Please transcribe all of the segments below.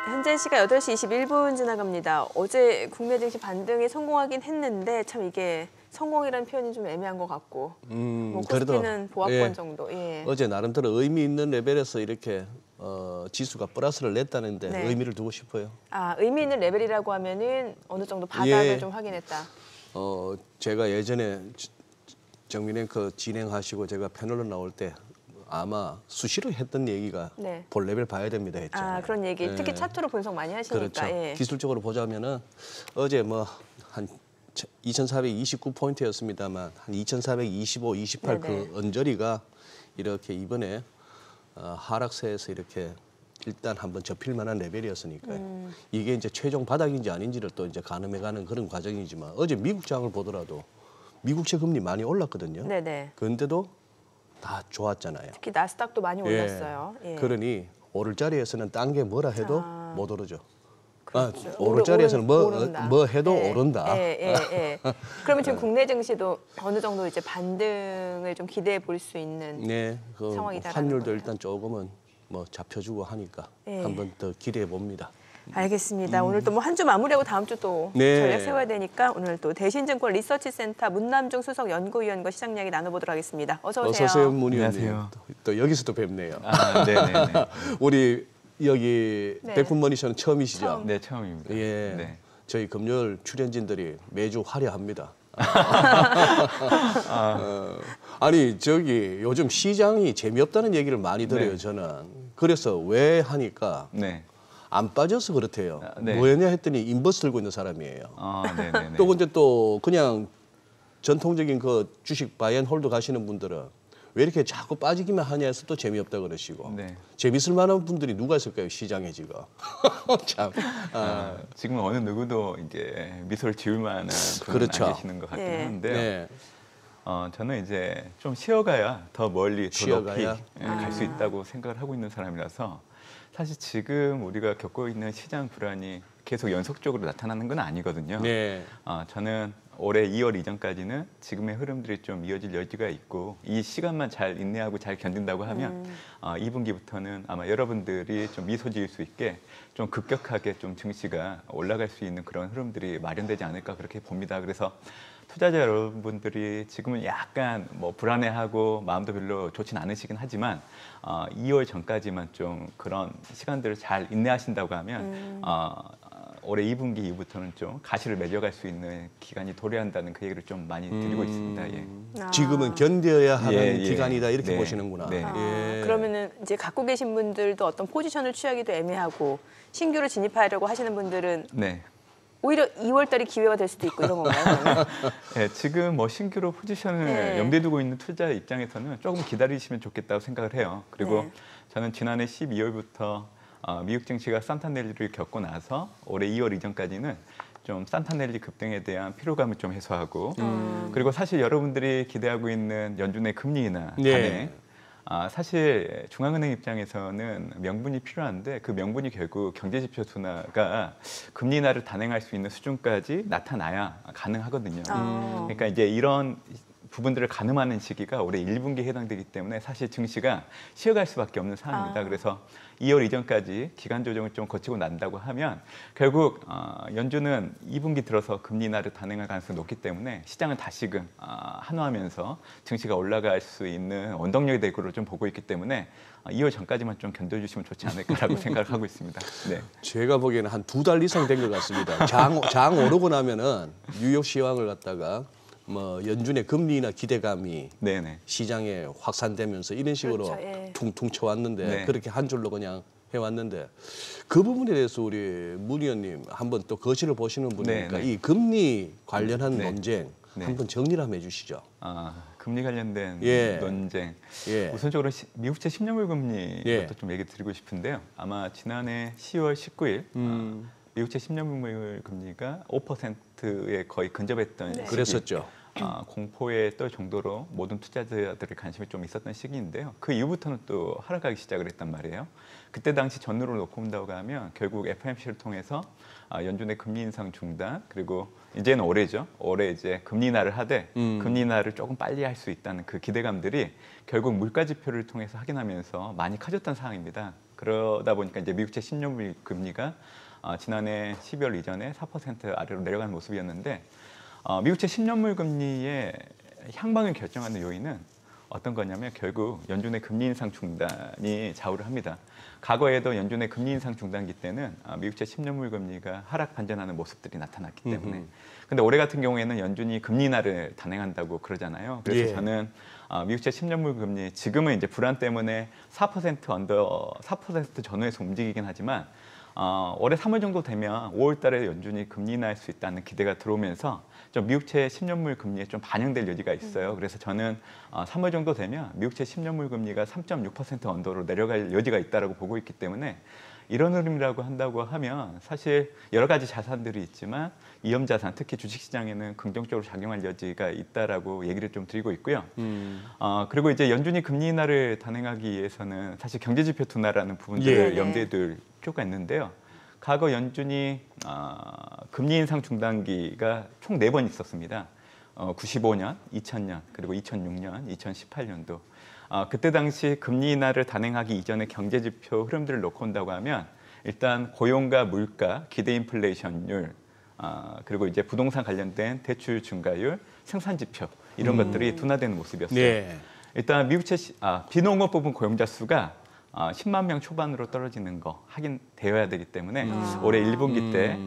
현재 시각 8시 21분 지나갑니다. 어제 국내 증시 반등에 성공하긴 했는데 참 이게 성공이라는 표현이 좀 애매한 것 같고 뭐 코스피는 보합권 정도. 예. 어제 나름대로 의미 있는 레벨에서 이렇게 지수가 플러스를 냈다는데 네. 의미를 두고 싶어요. 아, 의미 있는 레벨이라고 하면은 어느 정도 바닥을 좀 확인했다. 제가 예전에 정민앵커 진행하시고 제가 패널로 나올 때 아마 수시로 했던 얘기가 네. 볼 레벨 봐야 됩니다 했잖아요. 아, 그런 얘기. 특히 차트로 분석 많이 하시니까. 그렇죠. 예. 기술적으로 보자면은 어제 뭐 한 2,429포인트였습니다만 한 2,425, 28 그 언저리가 이렇게 이번에 하락세에서 이렇게 일단 한번 접힐 만한 레벨이었으니까요. 이게 이제 최종 바닥인지 아닌지를 또 이제 가늠해가는 그런 과정이지만 어제 미국 장을 보더라도 미국채 금리 많이 올랐거든요. 네네. 그런데도 다 좋았잖아요. 특히 나스닥도 많이 올랐어요. 예. 그러니 오를 자리에서는 딴 게 뭐라 해도 못 오르죠. 그렇죠. 오를 자리에서는 뭐 해도 예. 오른다. 예. 그러면 지금 국내 증시도 어느 정도 이제 반등을 좀 기대해 볼 수 있는 상황이다. 환율도 일단 조금은 뭐 잡혀주고 하니까 한번 더 기대해 봅니다. 알겠습니다. 오늘 또 뭐 한 주 마무리하고 다음 주 또 전략 세워야 되니까 오늘 또 대신증권 리서치센터 문남중 수석 연구위원과 시장 이야기 나눠보도록 하겠습니다. 어서 오세요. 어서 오세요, 문 의원님. 안녕하세요. 또 여기서도 뵙네요. 네네네. 우리 여기 백분머니쇼는 처음이시죠? 네, 처음입니다. 예. 네. 저희 금요일 출연진들이 매주 화려합니다. 아니 저기 요즘 시장이 재미없다는 얘기를 많이 들어요. 저는. 그래서 왜 하니까 안 빠져서 그렇대요. 뭐였냐 했더니 인버스 들고 있는 사람이에요. 또 근데 또 그냥 전통적인 그 주식 바이앤홀드 가시는 분들은 왜 이렇게 자꾸 빠지기만 하냐 해서 또 재미없다 그러시고. 재밌을 만한 분들이 누가 있을까요, 시장에 지금? 참. 지금은 어느 누구도 이제 미소를 지을 만한 분은 안 계시는 것 같긴 한데요. 저는 이제 좀 쉬어가야 더 멀리, 더 높이 갈 수 있다고 생각을 하고 있는 사람이라서 사실 지금 우리가 겪고 있는 시장 불안이 계속 연속적으로 나타나는 건 아니거든요. 저는 올해 2월 이전까지는 지금의 흐름들이 좀 이어질 여지가 있고 이 시간만 잘 인내하고 잘 견딘다고 하면 2분기부터는 아마 여러분들이 좀 미소 지을 수 있게 좀 급격하게 좀 증시가 올라갈 수 있는 그런 흐름들이 마련되지 않을까 그렇게 봅니다. 그래서 투자자 여러분들이 지금은 약간 뭐 불안해하고 마음도 별로 좋진 않으시긴 하지만 2월 전까지만 좀 그런 시간들을 잘 인내하신다고 하면 올해 2분기 이후부터는 좀 가시를 매겨갈 수 있는 기간이 도래한다는 그 얘기를 좀 많이 드리고 있습니다. 지금은 견뎌야 하는 기간이다 이렇게 보시는구나. 그러면은 이제 갖고 계신 분들도 어떤 포지션을 취하기도 애매하고 신규로 진입하려고 하시는 분들은 오히려 2월 달이 기회가 될 수도 있고 이런 건가요? 지금 뭐 신규로 포지션을 염두에 두고 있는 투자 입장에서는 조금 기다리시면 좋겠다고 생각을 해요. 그리고 저는 지난해 12월부터 미국 증시가 산타넬리를 겪고 나서 올해 2월 이전까지는 좀 산타넬리 급등에 대한 피로감을 좀 해소하고 그리고 사실 여러분들이 기대하고 있는 연준의 금리 인하 단행 사실 중앙은행 입장에서는 명분이 필요한데 그 명분이 결국 경제지표 둔화가 금리 인하를 단행할 수 있는 수준까지 나타나야 가능하거든요. 그러니까 이제 이런 부분들을 가늠하는 시기가 올해 1분기에 해당되기 때문에 사실 증시가 쉬어갈 수밖에 없는 상황입니다. 그래서 2월 이전까지 기간 조정을 좀 거치고 난다고 하면 결국 연준은 2분기 들어서 금리 인하를 단행할 가능성이 높기 때문에 시장은 다시금 한화하면서 증시가 올라갈 수 있는 원동력이 될 거로 좀 보고 있기 때문에 2월 전까지만 좀 견뎌주시면 좋지 않을까라고 생각을 하고 있습니다. 제가 보기에는 한 2달 이상 된 것 같습니다. 장 오르고 나면은 뉴욕 시황을 갖다가 뭐 연준의 금리나 기대감이 시장에 확산되면서 이런 식으로 퉁퉁 쳐왔는데 그렇게 한 줄로 그냥 해왔는데 그 부분에 대해서 우리 문 의원님 한번 또 거실을 보시는 분이니까 이 금리 관련한 논쟁 한번 정리를 한번 해주시죠. 금리 관련된 논쟁. 우선적으로 미국채 10년물 금리부터 좀 얘기 드리고 싶은데요. 아마 지난해 10월 19일 미국채 10년물 금리가 5%에 거의 근접했던 그랬었죠. 공포에 떨 정도로 모든 투자자들의 관심이 좀 있었던 시기인데요. 그 이후부터는 또 하락하기 시작을 했단 말이에요. 그때 당시 전후를 놓고 본다고 하면 결국 FOMC를 통해서 연준의 금리 인상 중단, 그리고 이제는 올해죠. 올해 이제 금리 인하를 하되 금리 인하를 조금 빨리 할 수 있다는 그 기대감들이 결국 물가 지표를 통해서 확인하면서 많이 커졌던 상황입니다. 그러다 보니까 이제 미국채 10년물 금리가 지난해 12월 이전에 4% 아래로 내려가는 모습이었는데, 미국채 10년물 금리의 향방을 결정하는 요인은 어떤 거냐면 결국 연준의 금리 인상 중단이 좌우를 합니다. 과거에도 연준의 금리 인상 중단기 때는 미국채 10년물 금리가 하락 반전하는 모습들이 나타났기 때문에. 근데 올해 같은 경우에는 연준이 금리 인하를 단행한다고 그러잖아요. 그래서 저는 미국채 10년물 금리 지금은 이제 불안 때문에 4% 전후에서 움직이긴 하지만 올해 3월 정도 되면 5월 달에 연준이 금리 인하할 수 있다는 기대가 들어오면서 좀 미국채 10년물 금리에 좀 반영될 여지가 있어요. 그래서 저는 3월 정도 되면 미국채 10년물 금리가 3.6% 언더로 내려갈 여지가 있다고 보고 있기 때문에, 이런 흐름이라고 한다고 하면 사실 여러 가지 자산들이 있지만 위험자산, 특히 주식시장에는 긍정적으로 작용할 여지가 있다라고 얘기를 좀 드리고 있고요. 그리고 이제 연준이 금리 인하를 단행하기 위해서는 사실 경제지표 둔화라는 부분들을 염두에 둘 필요가 있는데요. 과거 연준이 금리 인상 중단기가 총 4번 있었습니다. 95년, 2000년, 그리고 2006년, 2018년도. 그때 당시 금리 인하를 단행하기 이전의 경제지표 흐름들을 놓고 온다고 하면 일단 고용과 물가, 기대 인플레이션율, 그리고 이제 부동산 관련된 대출 증가율, 생산지표 이런 것들이 둔화되는 모습이었어요. 네. 일단 미국채 비농업 부분 고용자 수가 10만 명 초반으로 떨어지는 거 확인되어야 되기 때문에 올해 1분기 때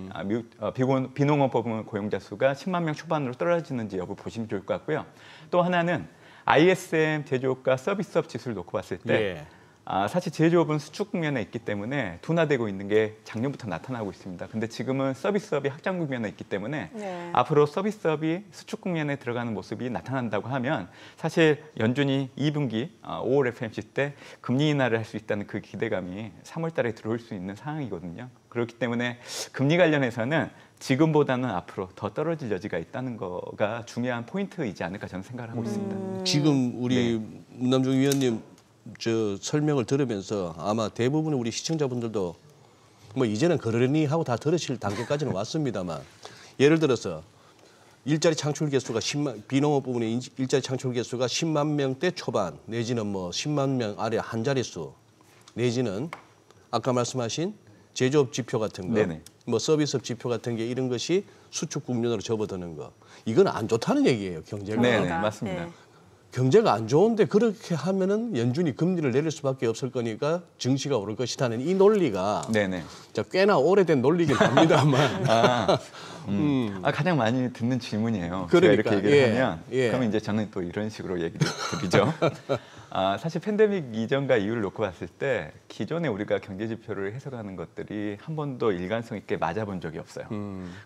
비농업 부분 고용자 수가 10만 명 초반으로 떨어지는지 여부 보시면 좋을 것 같고요. 또 하나는 ISM 제조업과 서비스업 지수를 놓고 봤을 때 사실 제조업은 수축 국면에 있기 때문에 둔화되고 있는 게 작년부터 나타나고 있습니다. 근데 지금은 서비스업이 확장 국면에 있기 때문에 앞으로 서비스업이 수축 국면에 들어가는 모습이 나타난다고 하면 사실 연준이 2분기 5월 FOMC 때 금리 인하를 할 수 있다는 그 기대감이 3월 달에 들어올 수 있는 상황이거든요. 그렇기 때문에 금리 관련해서는 지금보다는 앞으로 더 떨어질 여지가 있다는 거가 중요한 포인트이지 않을까 저는 생각을 하고 있습니다. 지금 우리 문남중 위원님 저 설명을 들으면서 아마 대부분의 우리 시청자분들도 뭐 이제는 그러니 하고 다 들으실 단계까지는 왔습니다만, 예를 들어서 일자리 창출 개수가 비농업 부분의 일자리 창출 개수가 10만 명대 초반 내지는 뭐 10만 명 아래 한 자릿수, 내지는 아까 말씀하신 제조업 지표 같은 거, 뭐 서비스업 지표 같은 게 이런 것이 수축 국면으로 접어드는 거, 이건 안 좋다는 얘기예요, 경제가. 네, 맞습니다. 경제가 안 좋은데 그렇게 하면은 연준이 금리를 내릴 수밖에 없을 거니까 증시가 오를 것이라는 이 논리가 꽤나 오래된 논리긴 합니다만 가장 많이 듣는 질문이에요. 그러니까, 제가 이렇게 얘기를 하면 그러면 이제 저는 또 이런 식으로 얘기를 드리죠. 사실 팬데믹 이전과 이후를 놓고 봤을 때 기존에 우리가 경제지표를 해석하는 것들이 한 번도 일관성 있게 맞아본 적이 없어요.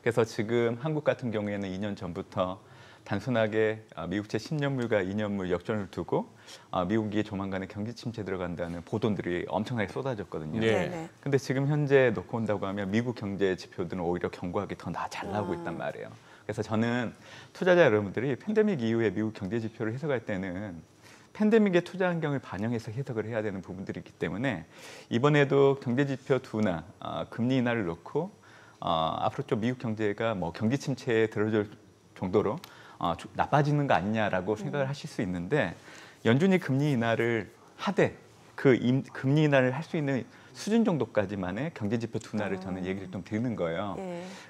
그래서 지금 한국 같은 경우에는 2년 전부터 단순하게 미국채 10년물과 2년물 역전을 두고 미국이 조만간에 경기 침체 들어간다는 보도들이 엄청나게 쏟아졌거든요. 근데 지금 현재 놓고 온다고 하면 미국 경제 지표들은 오히려 견고하게 더 잘 나오고 있단 말이에요. 그래서 저는 투자자 여러분들이 팬데믹 이후에 미국 경제 지표를 해석할 때는 팬데믹의 투자 환경을 반영해서 해석을 해야 되는 부분들이 있기 때문에 이번에도 경제 지표 둔화, 금리 인하를 놓고 앞으로 좀 미국 경제가 뭐 경기 침체에 들어질 정도로 나빠지는 거 아니냐라고 생각을 하실 수 있는데, 연준이 금리 인하를 하되 그 금리 인하를 할 수 있는 수준 정도까지만의 경제지표 둔화를 저는 얘기를 좀 드리는 거예요.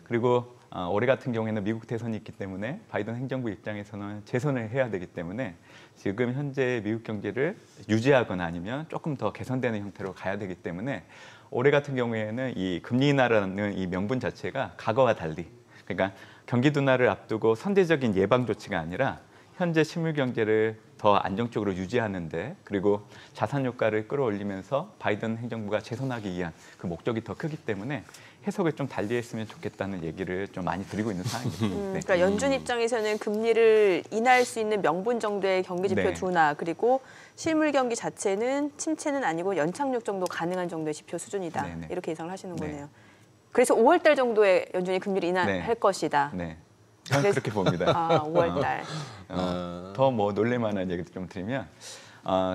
그리고 올해 같은 경우에는 미국 대선이 있기 때문에 바이든 행정부 입장에서는 재선을 해야 되기 때문에 지금 현재 미국 경제를 유지하거나 아니면 조금 더 개선되는 형태로 가야 되기 때문에 올해 같은 경우에는 이 금리 인하라는 이 명분 자체가 과거와 달리, 그러니까 경기 둔화를 앞두고 선제적인 예방 조치가 아니라 현재 실물 경제를 더 안정적으로 유지하는데, 그리고 자산 효과를 끌어올리면서 바이든 행정부가 재선하기 위한 그 목적이 더 크기 때문에 해석을 좀 달리했으면 좋겠다는 얘기를 좀 많이 드리고 있는 상황입니다. 그러니까 연준 입장에서는 금리를 인하할 수 있는 명분 정도의 경기지표 둔화, 그리고 실물 경기 자체는 침체는 아니고 연착륙 정도 가능한 정도의 지표 수준이다. 이렇게 예상을 하시는 거네요. 그래서 5월 달 정도에 연준이 금리를 인하할 것이다. 저는 그렇게 봅니다. 아, 5월달. 더 뭐 놀랄만한 얘기도 좀 드리면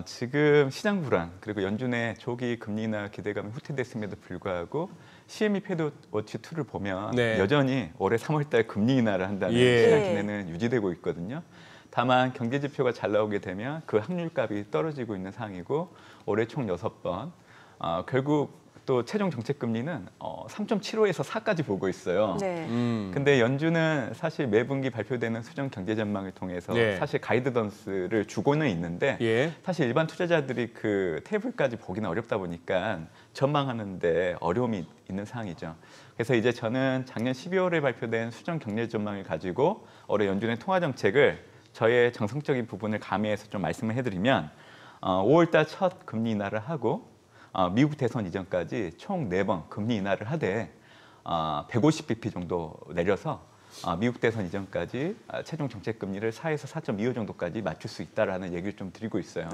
지금 시장 불안 그리고 연준의 조기 금리 인하 기대감이 후퇴됐음에도 불구하고 CME 패드워치 2를 보면 네. 여전히 올해 3월달 금리 인하를 한다는 시장 기대는 유지되고 있거든요. 다만 경제 지표가 잘 나오게 되면 그 확률값이 떨어지고 있는 상황이고 올해 총 6번 결국 또 최종 정책 금리는 3.75에서 4까지 보고 있어요. 네. 근데 연준은 사실 매분기 발표되는 수정 경제 전망을 통해서 사실 가이드던스를 주고는 있는데 사실 일반 투자자들이 그 테이블까지 보기는 어렵다 보니까 전망하는데 어려움이 있는 상황이죠. 그래서 이제 저는 작년 12월에 발표된 수정 경제 전망을 가지고 올해 연준의 통화 정책을 저의 정성적인 부분을 가미해서 좀 말씀을 해드리면 5월달 첫 금리 인하를 하고 미국 대선 이전까지 총 4번 금리 인하를 하되 150bp 정도 내려서 미국 대선 이전까지 최종 정책 금리를 4에서 4.25 정도까지 맞출 수 있다라는 얘기를 좀 드리고 있어요.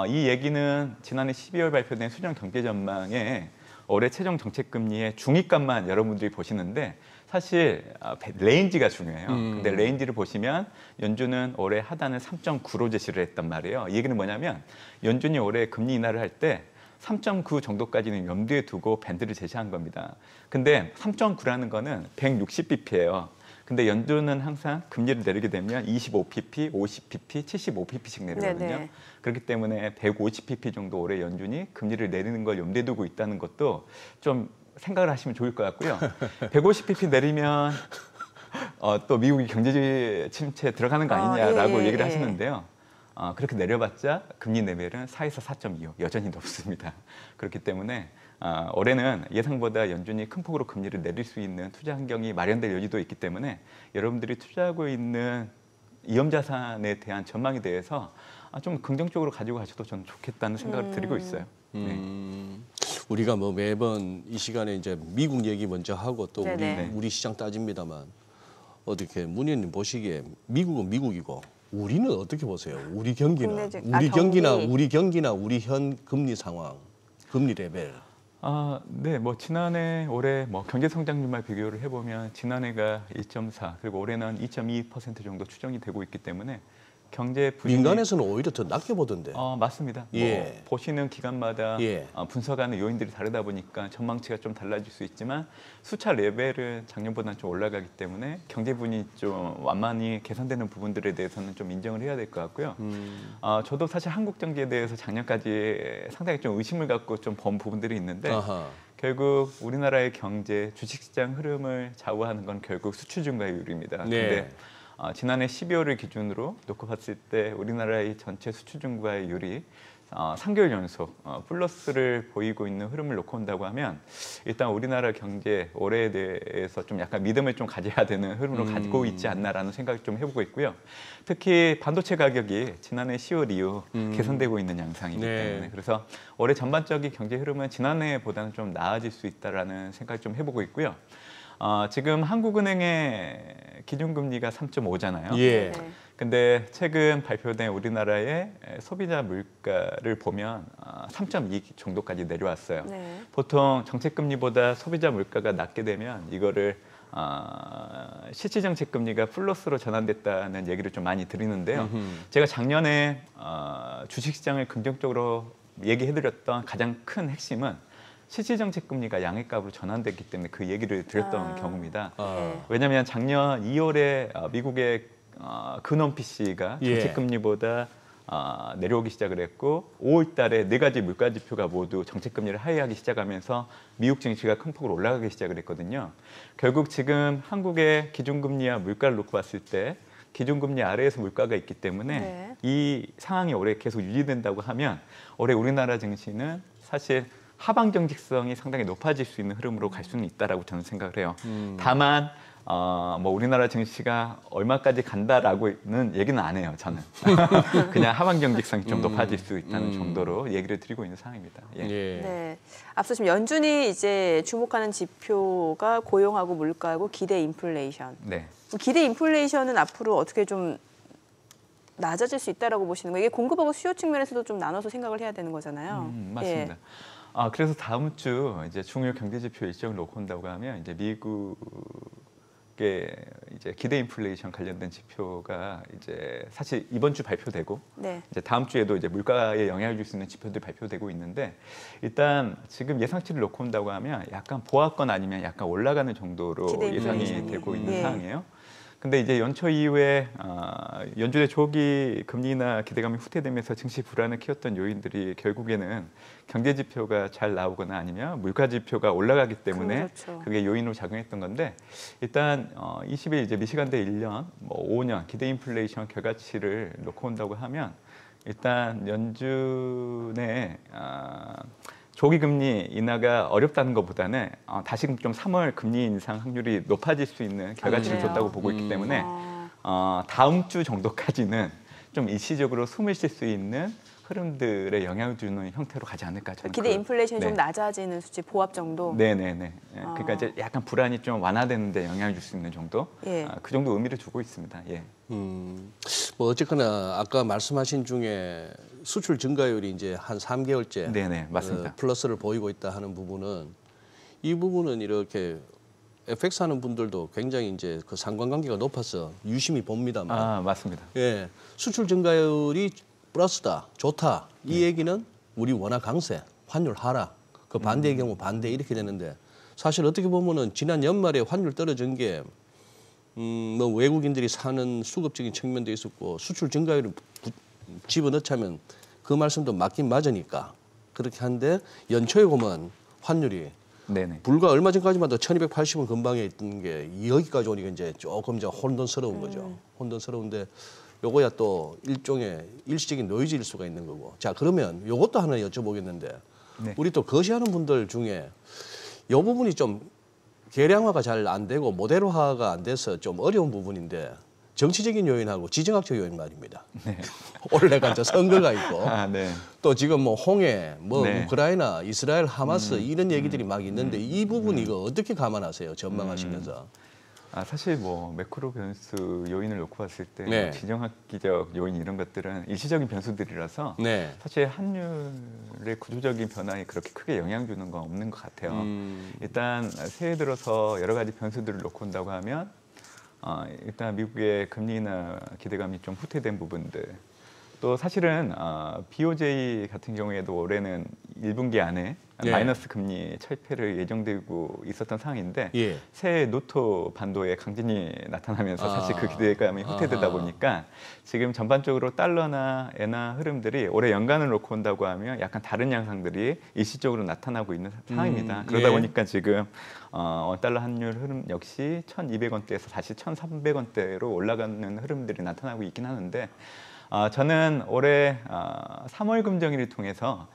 이 얘기는 지난해 12월 발표된 수정 경제 전망에 올해 최종 정책 금리의 중위값만 여러분들이 보시는데 사실 레인지가 중요해요. 근데 레인지를 보시면 연준은 올해 하단을 3.9로 제시를 했단 말이에요. 이 얘기는 뭐냐면 연준이 올해 금리 인하를 할 때 3.9 정도까지는 염두에 두고 밴드를 제시한 겁니다. 근데 3.9라는 거는 160bp예요. 근데 연준은 항상 금리를 내리게 되면 25pp, 50pp, 75pp씩 내리거든요. 네네. 그렇기 때문에 150pp 정도 올해 연준이 금리를 내리는 걸 염두에 두고 있다는 것도 좀 생각을 하시면 좋을 것 같고요. 150pp 내리면 또 미국이 경제 침체에 들어가는 거 아니냐라고 얘기를 하시는데요. 그렇게 내려봤자 금리 레벨은 4에서 4.25 여전히 높습니다. 그렇기 때문에 올해는 예상보다 연준이 큰 폭으로 금리를 내릴 수 있는 투자 환경이 마련될 여지도 있기 때문에 여러분들이 투자하고 있는 위험자산에 대한 전망에 대해서 좀 긍정적으로 가지고 가셔도 저는 좋겠다는 생각을 드리고 있어요. 우리가 뭐 매번 이 시간에 이제 미국 얘기 먼저 하고 또 우리 시장 따집니다만 어떻게 문 의원님 보시기에 미국은 미국이고 우리는 어떻게 보세요? 우리 경기는 우리 경기나 우리 현 금리 상황, 금리 레벨. 네, 뭐 지난해 올해 뭐 경제 성장률만 비교를 해보면 지난해가 1.4 그리고 올해는 2.2% 정도 추정이 되고 있기 때문에 경제 민간에서는 오히려 더 낮게 보던데. 맞습니다. 뭐 보시는 기관마다 분석하는 요인들이 다르다 보니까 전망치가 좀 달라질 수 있지만 수차 레벨은 작년보다는 좀 올라가기 때문에 경제분이 좀 완만히 개선되는 부분들에 대해서는 좀 인정을 해야 될 것 같고요. 저도 사실 한국 경제에 대해서 작년까지 상당히 좀 의심을 갖고 좀 본 부분들이 있는데 결국 우리나라의 경제, 주식시장 흐름을 좌우하는 건 결국 수출 증가율입니다. 근데 지난해 12월을 기준으로 놓고 봤을 때 우리나라의 전체 수출 증가율이 3개월 연속 플러스를 보이고 있는 흐름을 놓고 온다고 하면 일단 우리나라 경제 올해에 대해서 좀 약간 믿음을 좀 가져야 되는 흐름으로 가지고 있지 않나라는 생각을 좀 해보고 있고요. 특히 반도체 가격이 지난해 10월 이후 개선되고 있는 양상이기 때문에 그래서 올해 전반적인 경제 흐름은 지난해보다는 좀 나아질 수 있다라는 생각을 좀 해보고 있고요. 지금 한국은행의 기준금리가 3.5잖아요. 근데 최근 발표된 우리나라의 소비자 물가를 보면 3.2 정도까지 내려왔어요. 보통 정책금리보다 소비자 물가가 낮게 되면 이거를 실질정책금리가 플러스로 전환됐다는 얘기를 좀 많이 드리는데요. 제가 작년에 주식시장을 긍정적으로 얘기해드렸던 가장 큰 핵심은 실질정책금리가 양해값으로 전환됐기 때문에 그 얘기를 드렸던 경우입니다. 왜냐하면 작년 2월에 미국의 근원 PC가 정책금리보다 내려오기 시작을 했고 5월 달에 4가지 물가지표가 모두 정책금리를 하회하기 시작하면서 미국 증시가 큰 폭으로 올라가기 시작을 했거든요. 결국 지금 한국의 기준금리와 물가를 놓고 봤을 때 기준금리 아래에서 물가가 있기 때문에 이 상황이 올해 계속 유지된다고 하면 올해 우리나라 증시는 사실 하방 경직성이 상당히 높아질 수 있는 흐름으로 갈 수는 있다라고 저는 생각을 해요. 다만 뭐 우리나라 증시가 얼마까지 간다라고는 얘기는 안 해요. 저는 그냥 하방 경직성이 좀 높아질 수 있다는 정도로 얘기를 드리고 있는 상황입니다. 네, 앞서 지금 연준이 이제 주목하는 지표가 고용하고 물가하고 기대 인플레이션. 기대 인플레이션은 앞으로 어떻게 좀 낮아질 수 있다라고 보시는 거예요? 이게 공급하고 수요 측면에서도 좀 나눠서 생각을 해야 되는 거잖아요. 맞습니다. 그래서 다음 주 이제 중요 경제 지표 일정을 놓고 온다고 하면 이제 미국 미국의 이제 기대 인플레이션 관련된 지표가 이제 사실 이번 주 발표되고 네. 이제 다음 주에도 이제 물가에 영향을 줄 수 있는 지표들이 발표되고 있는데 일단 지금 예상치를 놓고 온다고 하면 약간 보합권 아니면 약간 올라가는 정도로 예상이 되고 있는 상황이에요. 근데 이제 연초 이후에 연준의 조기 금리나 기대감이 후퇴되면서 증시 불안을 키웠던 요인들이 결국에는 경제 지표가 잘 나오거나 아니면 물가 지표가 올라가기 때문에 그렇죠. 그게 요인으로 작용했던 건데 일단 20일 이제 미시간대 1년, 뭐 5년 기대 인플레이션 결과치를 놓고 온다고 하면 일단 연준의 조기 금리 인하가 어렵다는 것보다는 다시금 좀 3월 금리 인상 확률이 높아질 수 있는 결과치를 줬다고 보고 있기 때문에 다음 주 정도까지는 좀 일시적으로 숨을 쉴 수 있는 흐름들에 영향을 주는 형태로 가지 않을까 저는. 기대 인플레이션이 좀 낮아지는 수치 보합 정도? 네네네. 그러니까 이제 약간 불안이 좀 완화되는 데 영향을 줄 수 있는 정도? 그 정도 의미를 주고 있습니다. 예. 뭐 어쨌거나 아까 말씀하신 중에 수출 증가율이 이제 한 3개월째 네네, 맞습니다. 플러스를 보이고 있다 하는 부분은 이 부분은 이렇게 FX 하는 분들도 굉장히 이제 그 상관관계가 높아서 유심히 봅니다만. 맞습니다. 예. 수출 증가율이 플러스다, 좋다. 이 얘기는 우리 원화 강세, 환율 하락, 그 반대의 경우 반대 이렇게 되는데 사실 어떻게 보면은 지난 연말에 환율 떨어진 게 뭐 외국인들이 사는 수급적인 측면도 있었고 수출 증가율을 집어넣자면 그 말씀도 맞긴 맞으니까 그렇게 한데 연초에 보면 환율이 네네. 불과 얼마 전까지만 해도 1280원 근방에 있던 게 여기까지 오니까 이제 조금 이제 혼돈스러운 거죠. 혼돈스러운데 요거야 또 일종의 일시적인 노이즈일 수가 있는 거고. 자, 그러면 요것도 하나 여쭤보겠는데 네. 우리 또 거시하는 분들 중에 요 부분이 좀 계량화가 잘 안 되고 모델화가 안 돼서 좀 어려운 부분인데 정치적인 요인하고 지정학적 요인 말입니다. 네. 올해가 저 선거가 있고 네. 또 지금 뭐 홍해, 뭐 네. 우크라이나, 이스라엘, 하마스 이런 얘기들이 막 있는데 이 부분 이거 어떻게 감안하세요? 전망하시면서. 사실 뭐 매크로 변수 요인을 놓고 봤을 때 네. 지정학적 요인 이런 것들은 일시적인 변수들이라서 네. 사실 환율의 구조적인 변화에 그렇게 크게 영향 주는 건 없는 것 같아요. 일단 새해 들어서 여러 가지 변수들을 놓고 온다고 하면 일단 미국의 금리나 기대감이 좀 후퇴된 부분들 또 사실은 BOJ 같은 경우에도 올해는 1분기 안에 예. 마이너스 금리 철폐를 예정되고 있었던 상황인데 예. 새해 노토 반도의 강진이 나타나면서 사실 그 기대감이 후퇴되다 보니까 지금 전반적으로 달러나 엔화 흐름들이 올해 연간을 놓고 온다고 하면 약간 다른 양상들이 일시적으로 나타나고 있는 상황입니다. 그러다 예. 보니까 지금 원달러 환율 흐름 역시 1,200원대에서 다시 1,300원대로 올라가는 흐름들이 나타나고 있긴 하는데 저는 올해 3월 금정일을 통해서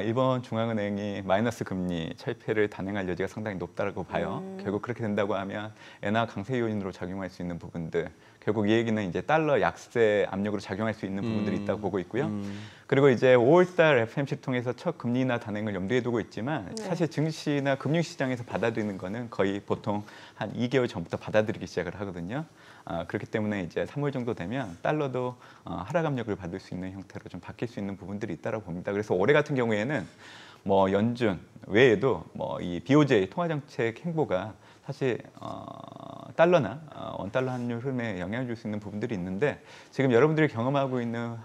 일본 중앙은행이 마이너스 금리 철폐를 단행할 여지가 상당히 높다고 봐요. 결국 그렇게 된다고 하면 엔화 강세 요인으로 작용할 수 있는 부분들, 결국 이 얘기는 이제 달러 약세 압력으로 작용할 수 있는 부분들이 있다고 보고 있고요. 그리고 이제 5월달 FOMC를 통해서 첫 금리 인하 단행을 염두에 두고 있지만 네. 사실 증시나 금융시장에서 받아들이는 거는 거의 보통 한 2개월 전부터 받아들이기 시작을 하거든요. 그렇기 때문에 이제 3월 정도 되면 달러도 하락 압력을 받을 수 있는 형태로 좀 바뀔 수 있는 부분들이 있다고 봅니다. 그래서 올해 같은 경우에는 뭐 연준 외에도 뭐 이 BOJ 통화정책 행보가 사실 달러나 원달러 환율 흐름에 영향을 줄 수 있는 부분들이 있는데 지금 여러분들이 경험하고 있는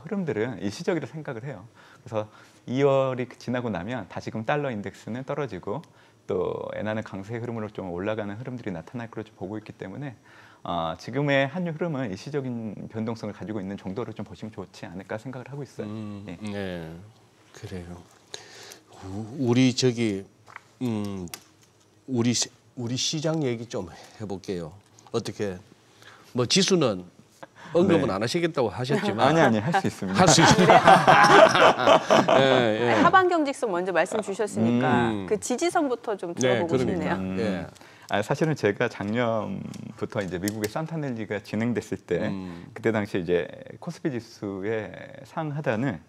흐름들은 일시적이라 생각을 해요. 그래서 2월이 지나고 나면 다시금 달러 인덱스는 떨어지고 또 엔화는 강세 흐름으로 좀 올라가는 흐름들이 나타날 거로 좀 보고 있기 때문에 지금의 환율 흐름은 일시적인 변동성을 가지고 있는 정도로 좀 보시면 좋지 않을까 생각을 하고 있어요. 네. 네, 그래요. 우리 저기 우리 시장 얘기 좀 해볼게요. 어떻게 뭐 지수는 언급은 네. 안 하시겠다고 하셨지만 아니 할 수 있습니다. 할 수 있습니다. 예, 예. 하반 경직성 먼저 말씀 주셨으니까 그 지지선부터 좀 들어보고 네, 그러니까. 싶네요. 예. 사실은 제가 작년부터 이제 미국의 산타넬리가 진행됐을 때 그때 당시 이제 코스피 지수의 상하단을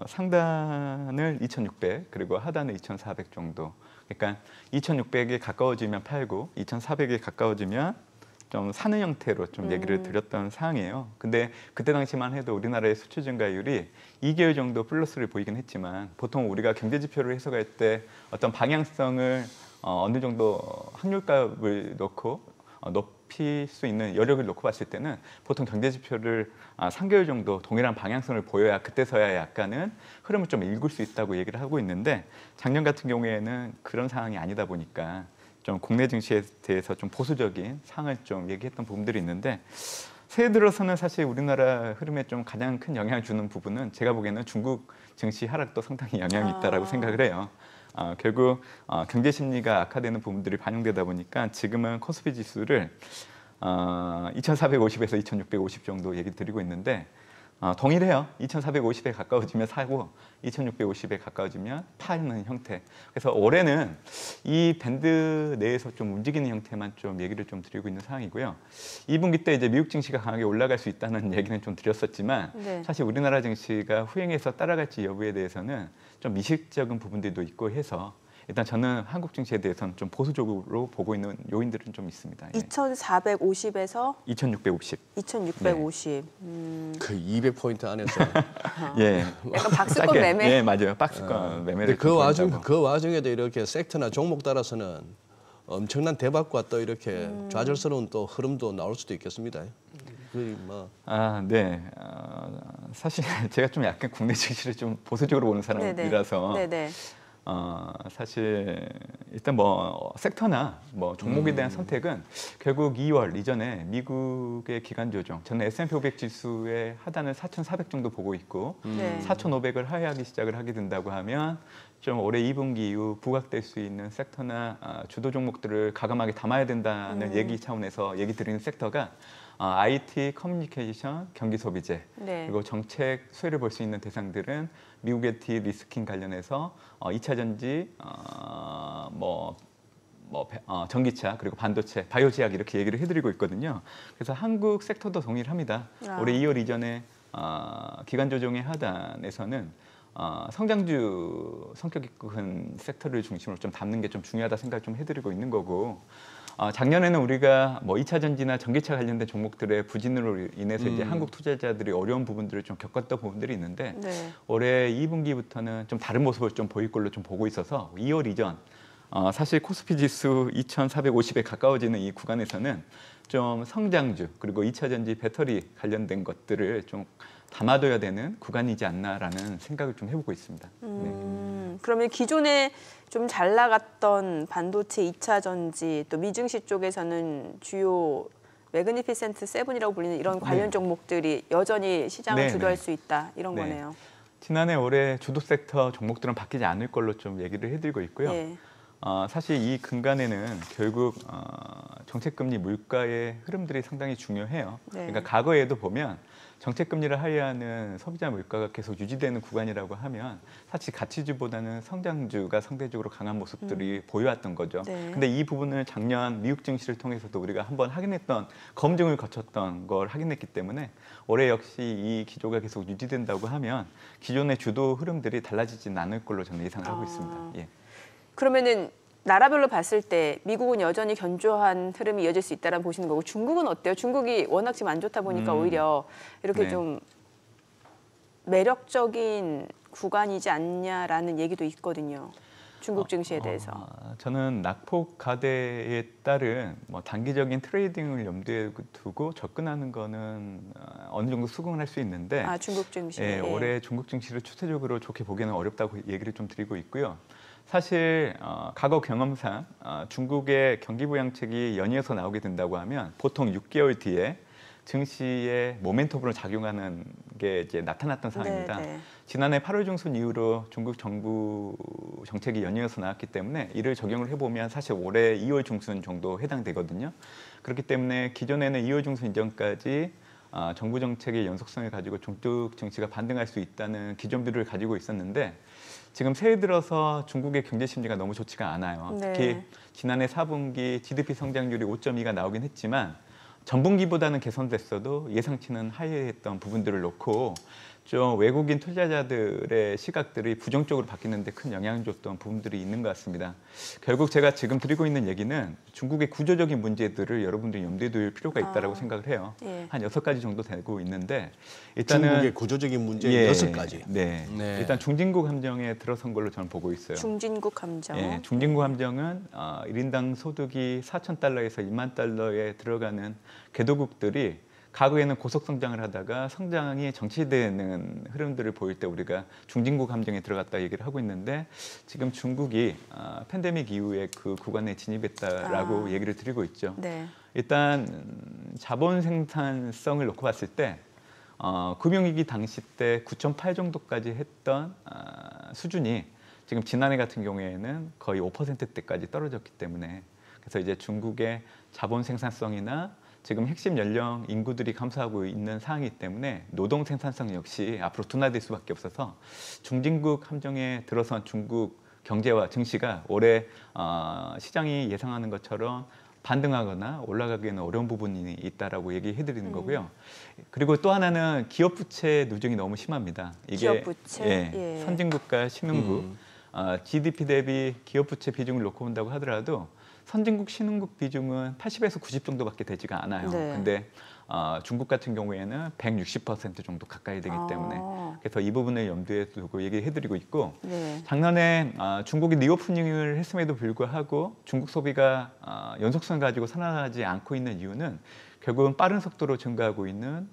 상단을 2,600 그리고 하단을 2,400 정도. 그러니까 2,600에 가까워지면 팔고 2,400에 가까워지면 좀 사는 형태로 좀 얘기를 드렸던 상황이에요. 근데 그때 당시만 해도 우리나라의 수출 증가율이 2개월 정도 플러스를 보이긴 했지만 보통 우리가 경제 지표를 해석할 때 어떤 방향성을 어느 정도 확률값을 놓고 높일 수 있는 여력을 놓고 봤을 때는 보통 경제 지표를 3개월 정도 동일한 방향성을 보여야 그때서야 약간은 흐름을 좀 읽을 수 있다고 얘기를 하고 있는데 작년 같은 경우에는 그런 상황이 아니다 보니까 좀 국내 증시에 대해서 좀 보수적인 상을 좀 얘기했던 부분들이 있는데 새해 들어서는 사실 우리나라 흐름에 좀 가장 큰 영향을 주는 부분은 제가 보기에는 중국 증시 하락도 상당히 영향이 있다라고 생각을 해요. 결국 경제 심리가 악화되는 부분들이 반영되다 보니까 지금은 코스피 지수를 2,450에서 2,650 정도 얘기 드리고 있는데 동일해요. 2,450에 가까워지면 사고 2,650에 가까워지면 파는 형태. 그래서 올해는 이 밴드 내에서 좀 움직이는 형태만 좀 얘기를 좀 드리고 있는 상황이고요. 2분기 때 이제 미국 증시가 강하게 올라갈 수 있다는 얘기는 좀 드렸었지만 네. 사실 우리나라 증시가 후행해서 따라갈지 여부에 대해서는 좀 미식적인 부분들도 있고 해서 일단 저는 한국 증시에 대해서는 좀 보수적으로 보고 있는 요인들은 좀 있습니다. 2,450에서 2,650. 2,650. 그 200포인트 안에서. 예. 약간 박스권 매매. 예, 맞아요. 박스권 매매를. 그 와중에도 이렇게 섹터나 종목 따라서는 엄청난 대박과 또 이렇게 좌절스러운 또 흐름도 나올 수도 있겠습니다. 네. 사실 제가 좀 약간 국내 증시를 좀 보수적으로 보는 사람이라서. 네네. 사실 일단 뭐 섹터나 뭐 종목에 대한 선택은 결국 2월 이전에 미국의 기간 조정, 저는 S&P 500 지수의 하단을 4,400 정도 보고 있고 4,500을 하회하기 시작을 하게 된다고 하면 좀 올해 2분기 이후 부각될 수 있는 섹터나 주도 종목들을 가감하게 담아야 된다는 얘기 차원에서 얘기 드리는 섹터가 IT, 커뮤니케이션, 경기 소비재 그리고 정책 수혜를 볼 수 있는 대상들은 미국의 디리스킹 관련해서 2차 전지, 전기차 그리고 반도체, 바이오제약 이렇게 얘기를 해드리고 있거든요. 그래서 한국 섹터도 동일합니다. 올해 2월 이전에 기간 조정의 하단에서는 성장주 성격이 큰 섹터를 중심으로 좀 담는 게 좀 중요하다 생각을 좀 해드리고 있는 거고. 작년에는 우리가 뭐 2차 전지나 전기차 관련된 종목들의 부진으로 인해서 이제 한국 투자자들이 어려운 부분들을 좀 겪었던 부분들이 있는데 올해 2분기부터는 좀 다른 모습을 좀 보일 걸로 좀 보고 있어서 2월 이전 사실 코스피 지수 2,450에 가까워지는 이 구간에서는 좀 성장주 그리고 2차 전지 배터리 관련된 것들을 좀 담아둬야 되는 구간이지 않나라는 생각을 좀 해보고 있습니다. 그러면 기존에 좀 잘 나갔던 반도체, 2차 전지, 또 미증시 쪽에서는 주요 매그니피센트 7이라고 불리는 이런 관련 종목들이 여전히 시장을 주도할 수 있다 이런 거네요. 지난해 올해 주도 섹터 종목들은 바뀌지 않을 걸로 좀 얘기를 해드리고 있고요. 사실 이 근간에는 결국 정책금리 물가의 흐름들이 상당히 중요해요. 그러니까 과거에도 보면 정책금리를 하회하는 소비자 물가가 계속 유지되는 구간이라고 하면 사실 가치주보다는 성장주가 상대적으로 강한 모습들이 보여왔던 거죠. 근데 이 부분을 작년 미국 증시를 통해서도 우리가 한번 확인했던 검증을 거쳤던 걸 확인했기 때문에 올해 역시 이 기조가 계속 유지된다고 하면 기존의 주도 흐름들이 달라지진 않을 걸로 저는 예상을 하고 있습니다. 그러면은 나라별로 봤을 때 미국은 여전히 견조한 흐름이 이어질 수 있다라고 보시는 거고 중국은 어때요? 중국이 워낙 지금 안 좋다 보니까 오히려 이렇게 좀 매력적인 구간이지 않냐라는 얘기도 있거든요. 중국 증시에 대해서. 저는 낙폭 가대에 따른 뭐 단기적인 트레이딩을 염두에 두고 접근하는 거는 어느 정도 수긍을 할 수 있는데 중국 증시. 올해 중국 증시를 추세적으로 좋게 보기는 어렵다고 얘기를 좀 드리고 있고요. 사실 과거 경험상 중국의 경기 부양책이 연이어서 나오게 된다고 하면 보통 6개월 뒤에 증시에 모멘텀으로 작용하는 게 이제 나타났던 상황입니다. 지난해 8월 중순 이후로 중국 정부 정책이 연이어서 나왔기 때문에 이를 적용을 해보면 사실 올해 2월 중순 정도 해당되거든요. 그렇기 때문에 기존에는 2월 중순 이전까지 정부 정책의 연속성을 가지고 중국 증시가 반등할 수 있다는 기존들을 가지고 있었는데 지금 새해 들어서 중국의 경제 심리가 너무 좋지가 않아요. 특히 지난해 4분기 GDP 성장률이 5.2가 나오긴 했지만 전분기보다는 개선됐어도 예상치는 하회했던 부분들을 놓고 좀 외국인 투자자들의 시각들이 부정적으로 바뀌는데 큰 영향을 줬던 부분들이 있는 것 같습니다. 결국 제가 지금 드리고 있는 얘기는 중국의 구조적인 문제들을 여러분들이 염두에 둘 필요가 있다고 생각을 해요. 예. 한 6가지 정도 되고 있는데 일단은 중국의 구조적인 문제 예, 6가지. 네. 네. 일단 중진국 함정에 들어선 걸로 저는 보고 있어요. 중진국 함정. 예, 중진국 함정은 1인당 소득이 4,000달러에서 2만 달러에 들어가는 개도국들이 과거에는 고속 성장을 하다가 성장이 정체되는 흐름들을 보일 때 우리가 중진국 함정에 들어갔다 얘기를 하고 있는데 지금 중국이 팬데믹 이후에 그 구간에 진입했다라고 얘기를 드리고 있죠. 네. 일단 자본 생산성을 놓고 봤을 때 금융위기 당시 때 9.8 정도까지 했던 수준이 지금 지난해 같은 경우에는 거의 5%대까지 떨어졌기 때문에 그래서 이제 중국의 자본 생산성이나 지금 핵심 연령 인구들이 감소하고 있는 상황이기 때문에 노동 생산성 역시 앞으로 둔화될 수밖에 없어서 중진국 함정에 들어선 중국 경제와 증시가 올해 시장이 예상하는 것처럼 반등하거나 올라가기에는 어려운 부분이 있다라고 얘기해드리는 거고요. 그리고 또 하나는 기업 부채 누적이 너무 심합니다. 이게 기업 부채? 예, 선진국과 신흥국 GDP 대비 기업 부채 비중을 놓고 본다고 하더라도 선진국, 신흥국 비중은 80에서 90 정도밖에 되지가 않아요. 네. 근데 중국 같은 경우에는 160% 정도 가까이 되기 때문에 그래서 이 부분을 염두에 두고 얘기해드리고 있고 네. 작년에 중국이 리오프닝을 했음에도 불구하고 중국 소비가 연속성을 가지고 살아나지 않고 있는 이유는 결국은 빠른 속도로 증가하고 있는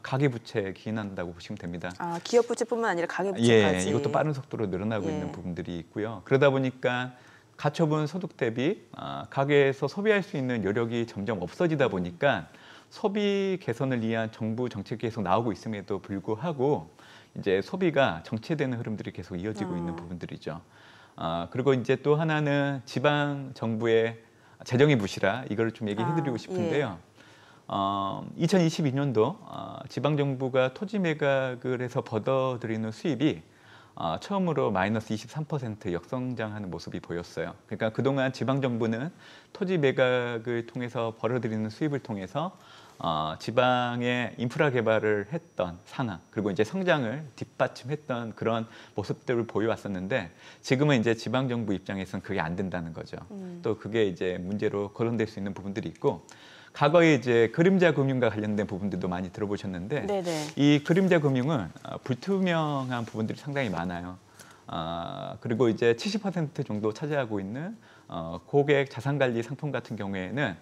가계부채에 기인한다고 보시면 됩니다. 기업부채뿐만 아니라 가계부채까지. 예, 이것도 빠른 속도로 늘어나고 있는 부분들이 있고요. 그러다 보니까 가처분 소득 대비 가계에서 소비할 수 있는 여력이 점점 없어지다 보니까 소비 개선을 위한 정부 정책이 계속 나오고 있음에도 불구하고 이제 소비가 정체되는 흐름들이 계속 이어지고 있는 부분들이죠. 그리고 이제 또 하나는 지방 정부의 재정의 부실화 이걸 좀 얘기해드리고 싶은데요. 2022년도 지방 정부가 토지 매각을 해서 벌어들이는 수입이 처음으로 마이너스 23% 역성장하는 모습이 보였어요. 그러니까 그동안 지방정부는 토지 매각을 통해서 벌어들이는 수입을 통해서 지방의 인프라 개발을 했던 상황 그리고 이제 성장을 뒷받침했던 그런 모습들을 보여왔었는데 지금은 이제 지방정부 입장에서는 그게 안 된다는 거죠. 또 그게 이제 문제로 거론될 수 있는 부분들이 있고 과거에 이제 그림자 금융과 관련된 부분들도 많이 들어보셨는데 네네. 이 그림자 금융은 불투명한 부분들이 상당히 많아요. 그리고 이제 70% 정도 차지하고 있는 고객 자산관리 상품 같은 경우에는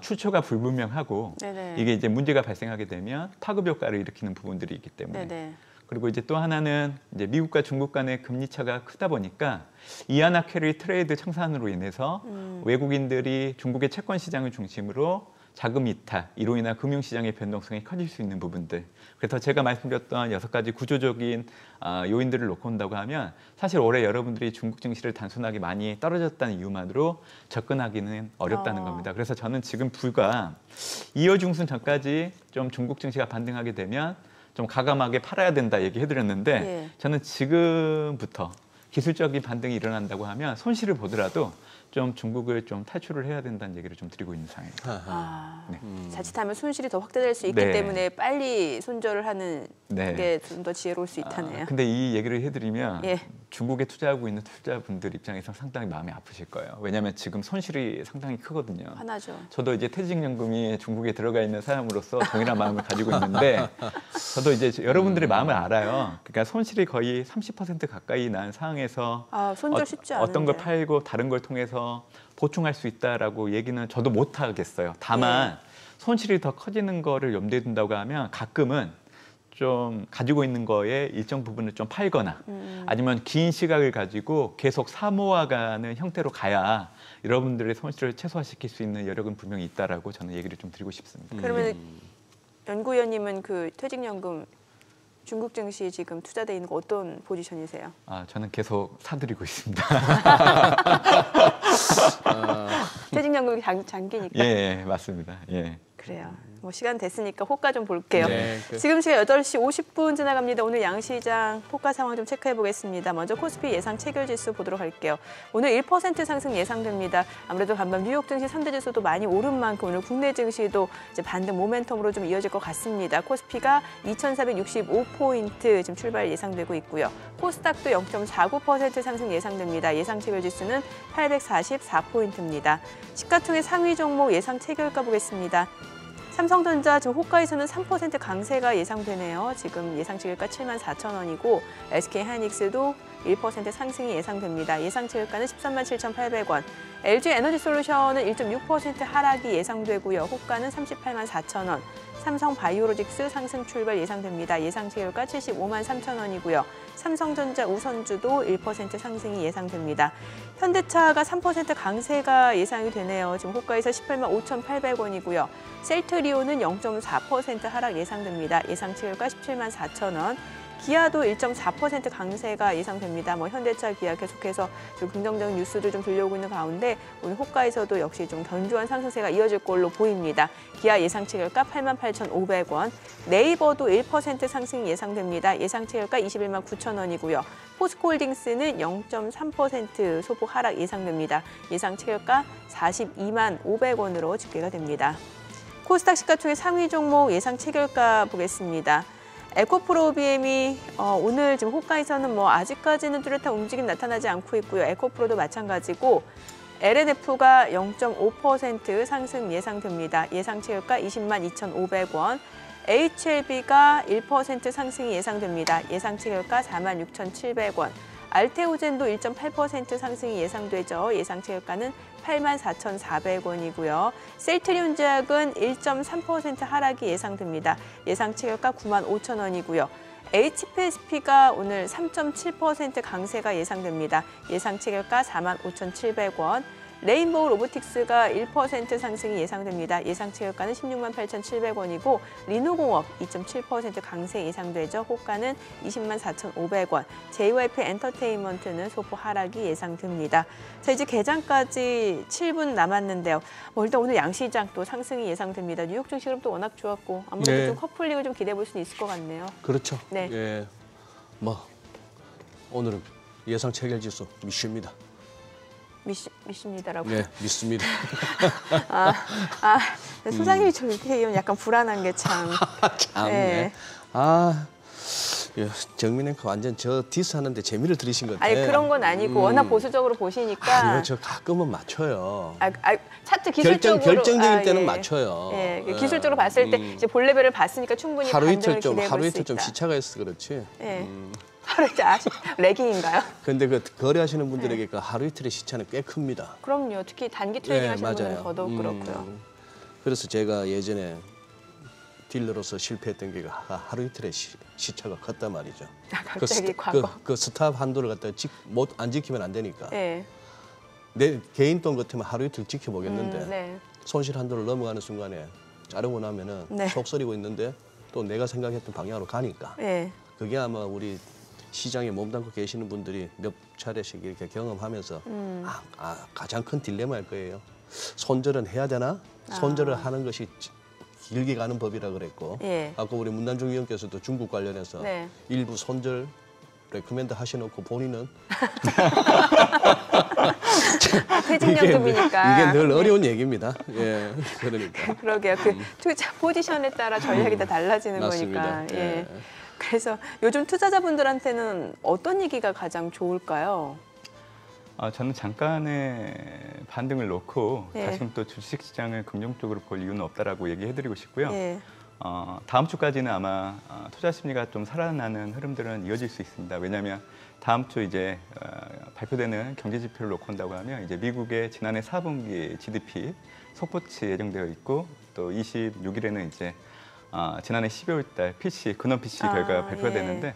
출처가 불분명하고 네네. 이게 이제 문제가 발생하게 되면 파급 효과를 일으키는 부분들이 있기 때문에 네네. 그리고 이제 또 하나는 이제 미국과 중국 간의 금리 차가 크다 보니까 이하나 캐리 트레이드 청산으로 인해서 외국인들이 중국의 채권 시장을 중심으로 자금 이탈, 이로 인한 금융시장의 변동성이 커질 수 있는 부분들. 그래서 제가 말씀드렸던 6가지 구조적인 요인들을 놓고 온다고 하면 사실 올해 여러분들이 중국 증시를 단순하게 많이 떨어졌다는 이유만으로 접근하기는 어렵다는 겁니다. 그래서 저는 지금 불과 2월 중순 전까지 좀 중국 증시가 반등하게 되면 좀 과감하게 팔아야 된다 얘기해드렸는데 예. 저는 지금부터 기술적인 반등이 일어난다고 하면 손실을 보더라도 좀 중국을 좀 탈출을 해야 된다는 얘기를 좀 드리고 있는 상황입니다. 네. 자칫하면 손실이 더 확대될 수 있기 네. 때문에 빨리 손절을 하는 네. 게 좀 더 지혜로울 수 있다네요. 근데 이 얘기를 해드리면 예. 중국에 투자하고 있는 투자분들 입장에서 상당히 마음이 아프실 거예요. 왜냐하면 지금 손실이 상당히 크거든요. 화나죠. 저도 이제 퇴직연금이 중국에 들어가 있는 사람으로서 동일한 마음을 가지고 있는데 저도 이제 여러분들의 마음을 알아요. 그러니까 손실이 거의 30% 가까이 난 상황에서 손절 쉽지 않은데. 어떤 걸 팔고 다른 걸 통해서 보충할 수 있다라고 얘기는 저도 못 하겠어요. 다만 네. 손실이 더 커지는 거를 염두에 둔다고 하면 가끔은 좀 가지고 있는 거에 일정 부분을 좀 팔거나 아니면 긴 시각을 가지고 계속 사모아가는 형태로 가야 여러분들의 손실을 최소화시킬 수 있는 여력은 분명히 있다라고 저는 얘기를 좀 드리고 싶습니다. 그러면 연구위원님은 그 퇴직연금 중국 증시 지금 투자돼 있는 거 어떤 포지션이세요? 저는 계속 사들이고 있습니다. 퇴직연금이 장기니까. 예, 맞습니다. 예. 그래요. 뭐 시간 됐으니까 호가 좀 볼게요. 네, 지금 시간 8시 50분 지나갑니다. 오늘 양시장 호가 상황 좀 체크해 보겠습니다. 먼저 코스피 예상 체결지수 보도록 할게요. 오늘 1% 상승 예상됩니다. 아무래도 간밤 뉴욕 증시 3대 지수도 많이 오른 만큼 오늘 국내 증시도 이제 반등 모멘텀으로 좀 이어질 것 같습니다. 코스피가 2,465포인트 지금 출발 예상되고 있고요. 코스닥도 0.49% 상승 예상됩니다. 예상 체결지수는 844포인트입니다. 시가총액 상위 종목 예상 체결가 보겠습니다. 삼성전자 지금 호가에서는 3% 강세가 예상되네요. 지금 예상 체결가 74,000원이고 SK하이닉스도 1% 상승이 예상됩니다. 예상 체결가는 137,800원. LG에너지솔루션은 1.6% 하락이 예상되고요. 호가는 384,000원. 삼성바이오로직스 상승 출발 예상됩니다. 예상 체결가 753,000원이고요. 삼성전자 우선주도 1% 상승이 예상됩니다. 현대차가 3% 강세가 예상이 되네요. 지금 호가에서 185,800원이고요. 셀트리온은 0.4% 하락 예상됩니다. 예상 체결가 174,000원. 기아도 1.4% 강세가 예상됩니다. 현대차, 기아 계속해서 좀 긍정적인 뉴스를 좀 들려오고 있는 가운데 오늘 호가에서도 역시 좀 견조한 상승세가 이어질 걸로 보입니다. 기아 예상 체결가 88,500원. 네이버도 1% 상승이 예상됩니다. 예상 체결가 219,000원이고요. 포스코홀딩스는 0.3% 소폭 하락 예상됩니다. 예상 체결가 425,500원으로 집계가 됩니다. 코스닥 시가총액 상위 종목 예상 체결가 보겠습니다. 에코프로비엠이 오늘 지금 호가에서는 아직까지는 뚜렷한 움직임 나타나지 않고 있고요. 에코프로도 마찬가지고 LNF가 0.5% 상승 예상됩니다. 예상 체결가 202,500원. HLB가 1% 상승이 예상됩니다. 예상 체결가 46,700원. 알테오젠도 1.8% 상승이 예상되죠. 예상 체결가는 84,400원이고요. 셀트리온제약은 1.3% 하락이 예상됩니다. 예상 체결가 95,000원이고요. HPSP가 오늘 3.7% 강세가 예상됩니다. 예상 체결가 45,700원. 레인보우 로보틱스가 1% 상승이 예상됩니다. 예상 체결가는 168,700원이고 리노공업 2.7% 강세 예상되죠. 호가는 204,500원. JYP 엔터테인먼트는 소폭 하락이 예상됩니다. 자, 이제 개장까지 7분 남았는데요. 일단 오늘 양시장 또 상승이 예상됩니다. 뉴욕 증시 그럼 또 워낙 좋았고 아무래도 네. 좀 커플링을 좀 기대해 볼 수는 있을 것 같네요. 그렇죠. 네. 예. 오늘은 예상 체결지수 미십니다. 믿습니다라고. 네, 믿습니다. 소장님이 저렇게 얘기하면 약간 불안한 게 참. 참. 네. 정민 앵커 완전 저 디스하는데 재미를 들이신 것 같아요. 아니 그런 건 아니고 워낙 보수적으로 보시니까. 아니요, 저 가끔은 맞춰요. 차트 기술적으로 결정적일 때는 맞춰요. 예, 기술적으로 봤을 때 이제 볼 레벨을 봤으니까 충분히 하루 이틀 좀 시차가 있어 그렇지. 예. 하루 이틀 레깅인가요? 근데 그 거래하시는 분들에게 그 하루 이틀의 시차는 꽤 큽니다. 그럼요. 특히 단기 트레이딩 하시는 분들은 더더욱 그렇고요. 그래서 제가 예전에 딜러로서 실패했던 게 하루 이틀의 시차가 컸단 말이죠. 갑자기 과거. 그 스탑 한도를 갖다 안 지키면 안 되니까. 네. 내 개인 돈 같으면 하루 이틀 지켜보겠는데 네. 손실 한도를 넘어가는 순간에 자르고 나면은 속쓰리고 있는데 또 내가 생각했던 방향으로 가니까. 네. 그게 아마 우리 시장에 몸담고 계시는 분들이 몇 차례씩 이렇게 경험하면서 가장 큰 딜레마일 거예요. 손절은 해야 되나? 손절을 하는 것이 길게 가는 법이라 그랬고 아까 우리 문난중 위원께서도 중국 관련해서 일부 손절 레코멘드 하셔놓고 본인은 퇴직연금이니까 이게 늘 어려운 얘기입니다. 예, 그러니까. 그러게요. 그 투자 포지션에 따라 전략이 다 달라지는 거니까. 예. 그래서 요즘 투자자분들한테는 어떤 얘기가 가장 좋을까요? 저는 잠깐의 반등을 놓고 다시금 또 주식시장을 긍정적으로 볼 이유는 없다라고 얘기해드리고 싶고요. 다음 주까지는 아마 투자 심리가 좀 살아나는 흐름들은 이어질 수 있습니다. 왜냐하면 다음 주 이제 발표되는 경제 지표를 놓고 온다고 하면 이제 미국의 지난해 4분기 GDP 속보치 예정되어 있고 또 26일에는 이제 지난해 12월 달 PC 근원 PC 결과가 발표가 되는데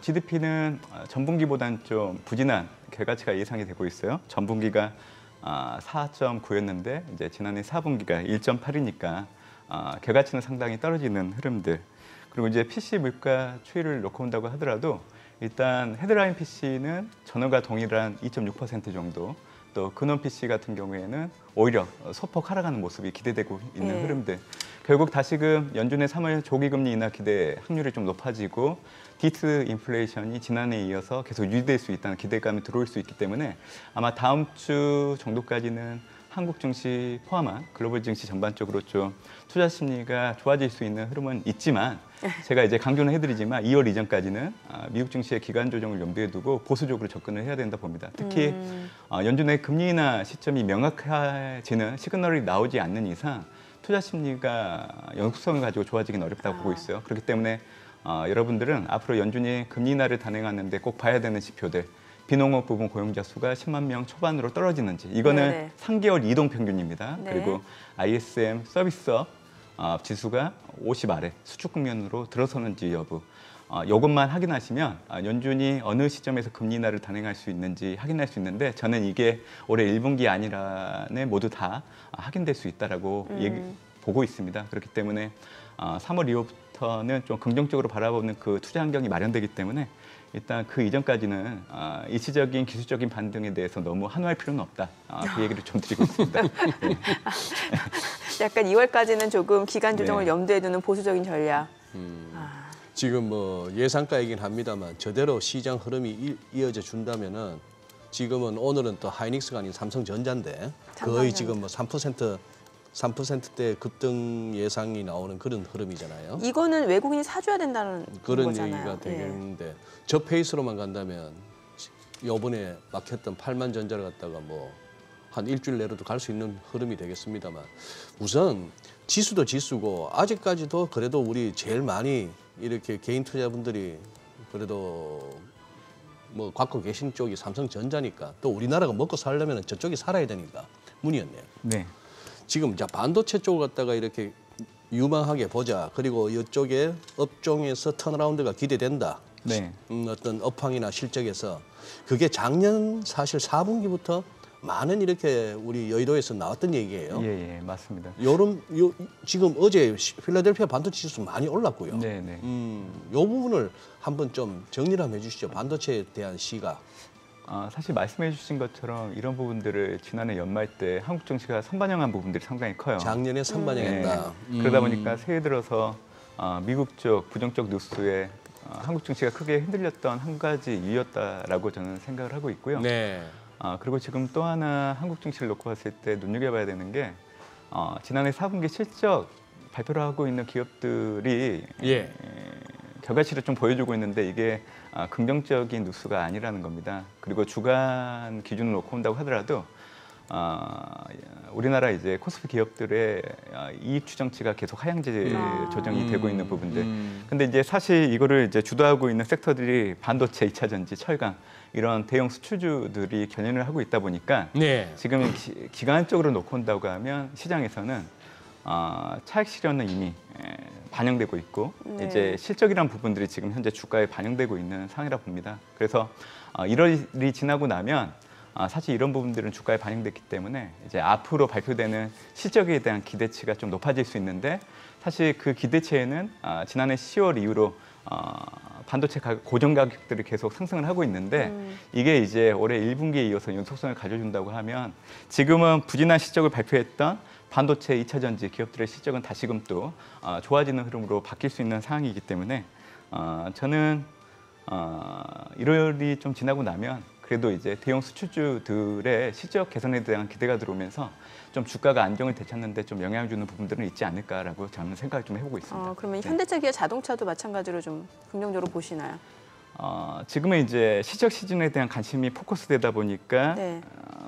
GDP는 전분기보다는 좀 부진한 결과치가 예상이 되고 있어요. 전분기가 4.9였는데 이제 지난해 4분기가 1.8이니까 결과치는 상당히 떨어지는 흐름들. 그리고 이제 PC 물가 추이를 놓고 온다고 하더라도 일단 헤드라인 PC는 전월과 동일한 2.6% 정도, 또 근원 PC 같은 경우에는 오히려 소폭 하락하는 모습이 기대되고 있는 흐름들. 결국 다시금 연준의 3월 조기금리 인하 기대 확률이 좀 높아지고 디스 인플레이션이 지난해에 이어서 계속 유지될 수 있다는 기대감이 들어올 수 있기 때문에 아마 다음 주 정도까지는 한국 증시 포함한 글로벌 증시 전반적으로 좀 투자 심리가 좋아질 수 있는 흐름은 있지만 제가 이제 강조는 해드리지만 2월 이전까지는 미국 증시의 기간 조정을 염두에 두고 보수적으로 접근을 해야 된다 봅니다. 특히 연준의 금리 인하 시점이 명확해지는 시그널이 나오지 않는 이상 투자 심리가 연속성을 가지고 좋아지기는 어렵다고 보고 있어요. 그렇기 때문에 여러분들은 앞으로 연준이 금리 인하를 단행하는데 꼭 봐야 되는 지표들, 비농업 부분 고용자 수가 10만 명 초반으로 떨어지는지, 이거는 네네. 3개월 이동 평균입니다. 네. 그리고 ISM 서비스업 지수가 50 아래 수축 국면으로 들어서는지 여부, 이것만 확인하시면 연준이 어느 시점에서 금리 인하를 단행할 수 있는지 확인할 수 있는데, 저는 이게 올해 1분기 아니라네 모두 다 확인될 수 있다라고 보고 있습니다. 그렇기 때문에 3월 이후부터는 좀 긍정적으로 바라보는 그 투자 환경이 마련되기 때문에 일단 그 이전까지는 일시적인 기술적인 반등에 대해서 너무 한호할 필요는 없다. 그 얘기를 좀 드리고 있습니다. 네. 약간 2월까지는 조금 기간 조정을 염두에 두는 보수적인 전략. 지금 뭐 예상가이긴 합니다만 저대로 시장 흐름이 이어져 준다면은 지금은 오늘은 또 하이닉스가 아닌 삼성전자인데 거의 지금 뭐 3%대 급등 예상이 나오는 그런 흐름이잖아요. 이거는 외국인이 사줘야 된다는 그런 거잖아요. 얘기가 되겠는데 저 페이스로만 간다면 이번에 막혔던 8만 전자를 갖다가 뭐 한 일주일 내로도 갈 수 있는 흐름이 되겠습니다만, 우선 지수도 지수고 아직까지도 그래도 우리 제일 많이 이렇게 개인 투자분들이 그래도 뭐 갖고 계신 쪽이 삼성전자니까, 또 우리나라가 먹고 살려면 저쪽이 살아야 되니까 문이었네요. 네. 지금 자 반도체 쪽을 갖다가 이렇게 유망하게 보자. 그리고 이쪽에 업종에서 턴어라운드가 기대된다. 네. 어떤 업황이나 실적에서 그게 작년 사실 4분기부터 많은 이렇게 우리 여의도에서 나왔던 얘기예요. 예, 맞습니다. 지금 어제 필라델피아 반도체 지수 많이 올랐고요. 네. 요 부분을 한번 좀 정리를 한번 해주시죠. 반도체에 대한 시각. 사실 말씀해 주신 것처럼 이런 부분들을 지난해 연말 때 한국 증시가 선반영한 부분들이 상당히 커요. 작년에 선반영했다. 네. 그러다 보니까 새해 들어서 미국 쪽 부정적 뉴스에 한국 증시가 크게 흔들렸던 한 가지 이유였다라고 저는 생각을 하고 있고요. 네. 그리고 지금 또 하나 한국 증시를 놓고 봤을 때 눈여겨봐야 되는 게 지난해 4분기 실적 발표를 하고 있는 기업들이 결과치를 좀 보여주고 있는데 이게 긍정적인 뉴스가 아니라는 겁니다. 그리고 주간 기준을 놓고 본다고 하더라도 우리나라 이제 코스피 기업들의 이익 추정치가 계속 하향제 조정이 되고 있는 부분들. 근데 이제 사실 이거를 이제 주도하고 있는 섹터들이 반도체, 2차 전지, 철강 이런 대형 수출주들이 견인을 하고 있다 보니까 지금 기간적으로 놓고 본다고 하면 시장에서는 차익 실현은 이미 반영되고 있고 이제 실적이란 부분들이 지금 현재 주가에 반영되고 있는 상황이라 봅니다. 그래서 1월이 지나고 나면 사실 이런 부분들은 주가에 반영됐기 때문에 이제 앞으로 발표되는 실적에 대한 기대치가 좀 높아질 수 있는데, 사실 그 기대치에는 지난해 10월 이후로 반도체 고정 가격들이 계속 상승을 하고 있는데 이게 이제 올해 1분기에 이어서 연속성을 가져준다고 하면 지금은 부진한 실적을 발표했던 반도체, 2차 전지 기업들의 실적은 다시금 또 좋아지는 흐름으로 바뀔 수 있는 상황이기 때문에 저는 1월이 좀 지나고 나면 그래도 이제 대형 수출주들의 실적 개선에 대한 기대가 들어오면서 좀 주가가 안정을 되찾는데 좀 영향을 주는 부분들은 있지 않을까라고 저는 생각을 좀 해보고 있습니다. 그러면 현대차, 기아, 자동차도 마찬가지로 좀 긍정적으로 보시나요? 지금은 이제 실적 시즌에 대한 관심이 포커스되다 보니까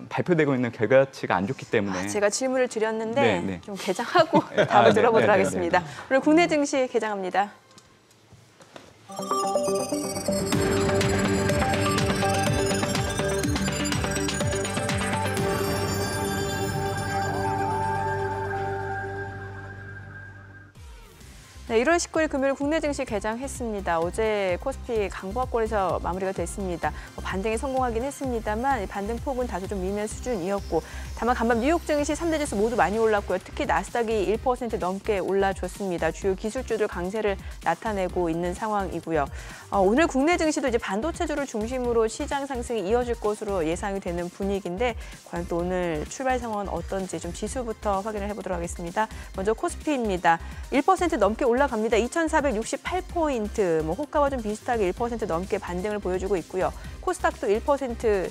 발표되고 있는 결과치가 안 좋기 때문에 제가 질문을 드렸는데 좀 개장하고 답을 들어보도록 하겠습니다. 오늘 국내 증시 개장합니다. 1월 19일 금요일 국내 증시 개장했습니다. 어제 코스피 강보합권에서 마무리가 됐습니다. 반등에 성공하긴 했습니다만 반등 폭은 다소 좀 미미한 수준이었고 다만 간밤 뉴욕 증시 3대 지수 모두 많이 올랐고요. 특히 나스닥이 1% 넘게 올라줬습니다. 주요 기술주들 강세를 나타내고 있는 상황이고요. 오늘 국내 증시도 이제 반도체주를 중심으로 시장 상승이 이어질 것으로 예상이 되는 분위기인데 과연 또 오늘 출발 상황은 어떤지 좀 지수부터 확인을 해보도록 하겠습니다. 먼저 코스피입니다. 1% 넘게 올라갑니다. 2,468포인트, 호가와 좀 비슷하게 1% 넘게 반등을 보여주고 있고요. 코스닥도 1%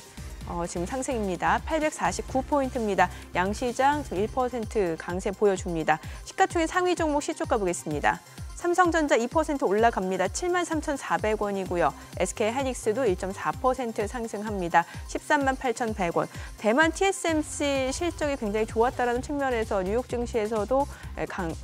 지금 상승입니다. 849포인트입니다. 양시장 지금 1% 강세 보여줍니다. 시가총액 상위 종목 시초가 보겠습니다. 삼성전자 2% 올라갑니다. 73,400원이고요. SK하이닉스도 1.4% 상승합니다. 138,100원. 대만 TSMC 실적이 굉장히 좋았다는 측면에서 뉴욕 증시에서도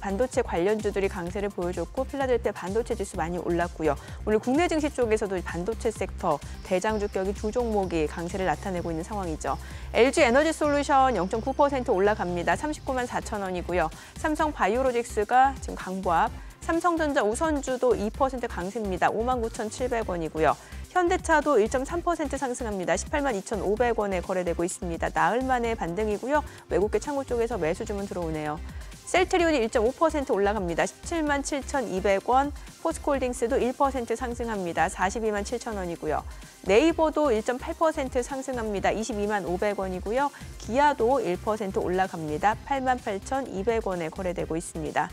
반도체 관련주들이 강세를 보여줬고 필라델피아 반도체 지수 많이 올랐고요. 오늘 국내 증시 쪽에서도 반도체 섹터 대장주격이 두 종목이 강세를 나타내고 있는 상황이죠. LG 에너지솔루션 0.9% 올라갑니다. 39만 4천 원이고요. 삼성 바이오로직스가 지금 강보합. 삼성전자 우선주도 2% 강세입니다. 59,700원이고요. 현대차도 1.3% 상승합니다. 18만 2,500원에 거래되고 있습니다. 나흘 만에 반등이고요. 외국계 창구 쪽에서 매수 주문 들어오네요. 셀트리온이 1.5% 올라갑니다. 17만 7,200원. 포스코홀딩스도 1% 상승합니다. 42만 7천 원이고요. 네이버도 1.8% 상승합니다. 22만 500원이고요. 기아도 1% 올라갑니다. 8만 8,200원에 거래되고 있습니다.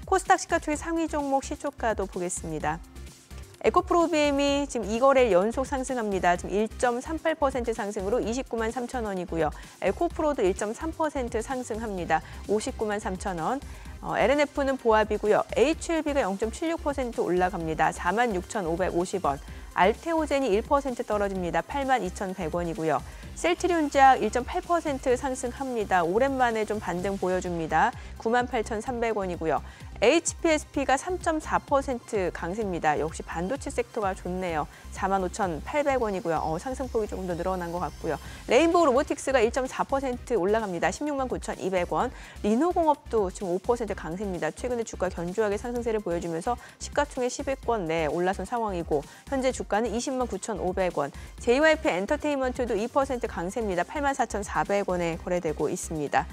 코스닥 시가총액 상위 종목 시초가도 보겠습니다. 에코프로비엠이 지금 2거래일 연속 상승합니다. 지금 1.38% 상승으로 29만 3천 원이고요. 에코프로도 1.3% 상승합니다. 59만 3천 원. LNF는 보합이고요. HLB가 0.76% 올라갑니다. 4만 6,550원. 알테오젠이 1% 떨어집니다. 8만 2,100원이고요. 셀트리온제약 1.8% 상승합니다. 오랜만에 좀 반등 보여줍니다. 9만 8,300원이고요. HPSP가 3.4% 강세입니다. 역시 반도체 섹터가 좋네요. 4만 5,800원이고요. 상승폭이 조금 더 늘어난 것 같고요. 레인보우 로보틱스가 1.4% 올라갑니다. 16만 9,200원. 리노공업도 지금 5% 강세입니다. 최근에 주가 견조하게 상승세를 보여주면서 시가총액 10위권 내에 올라선 상황이고 현재 주가는 20만 9,500원. JYP 엔터테인먼트도 2% 강세입니다. 8만 4,400원에 거래되고 있습니다.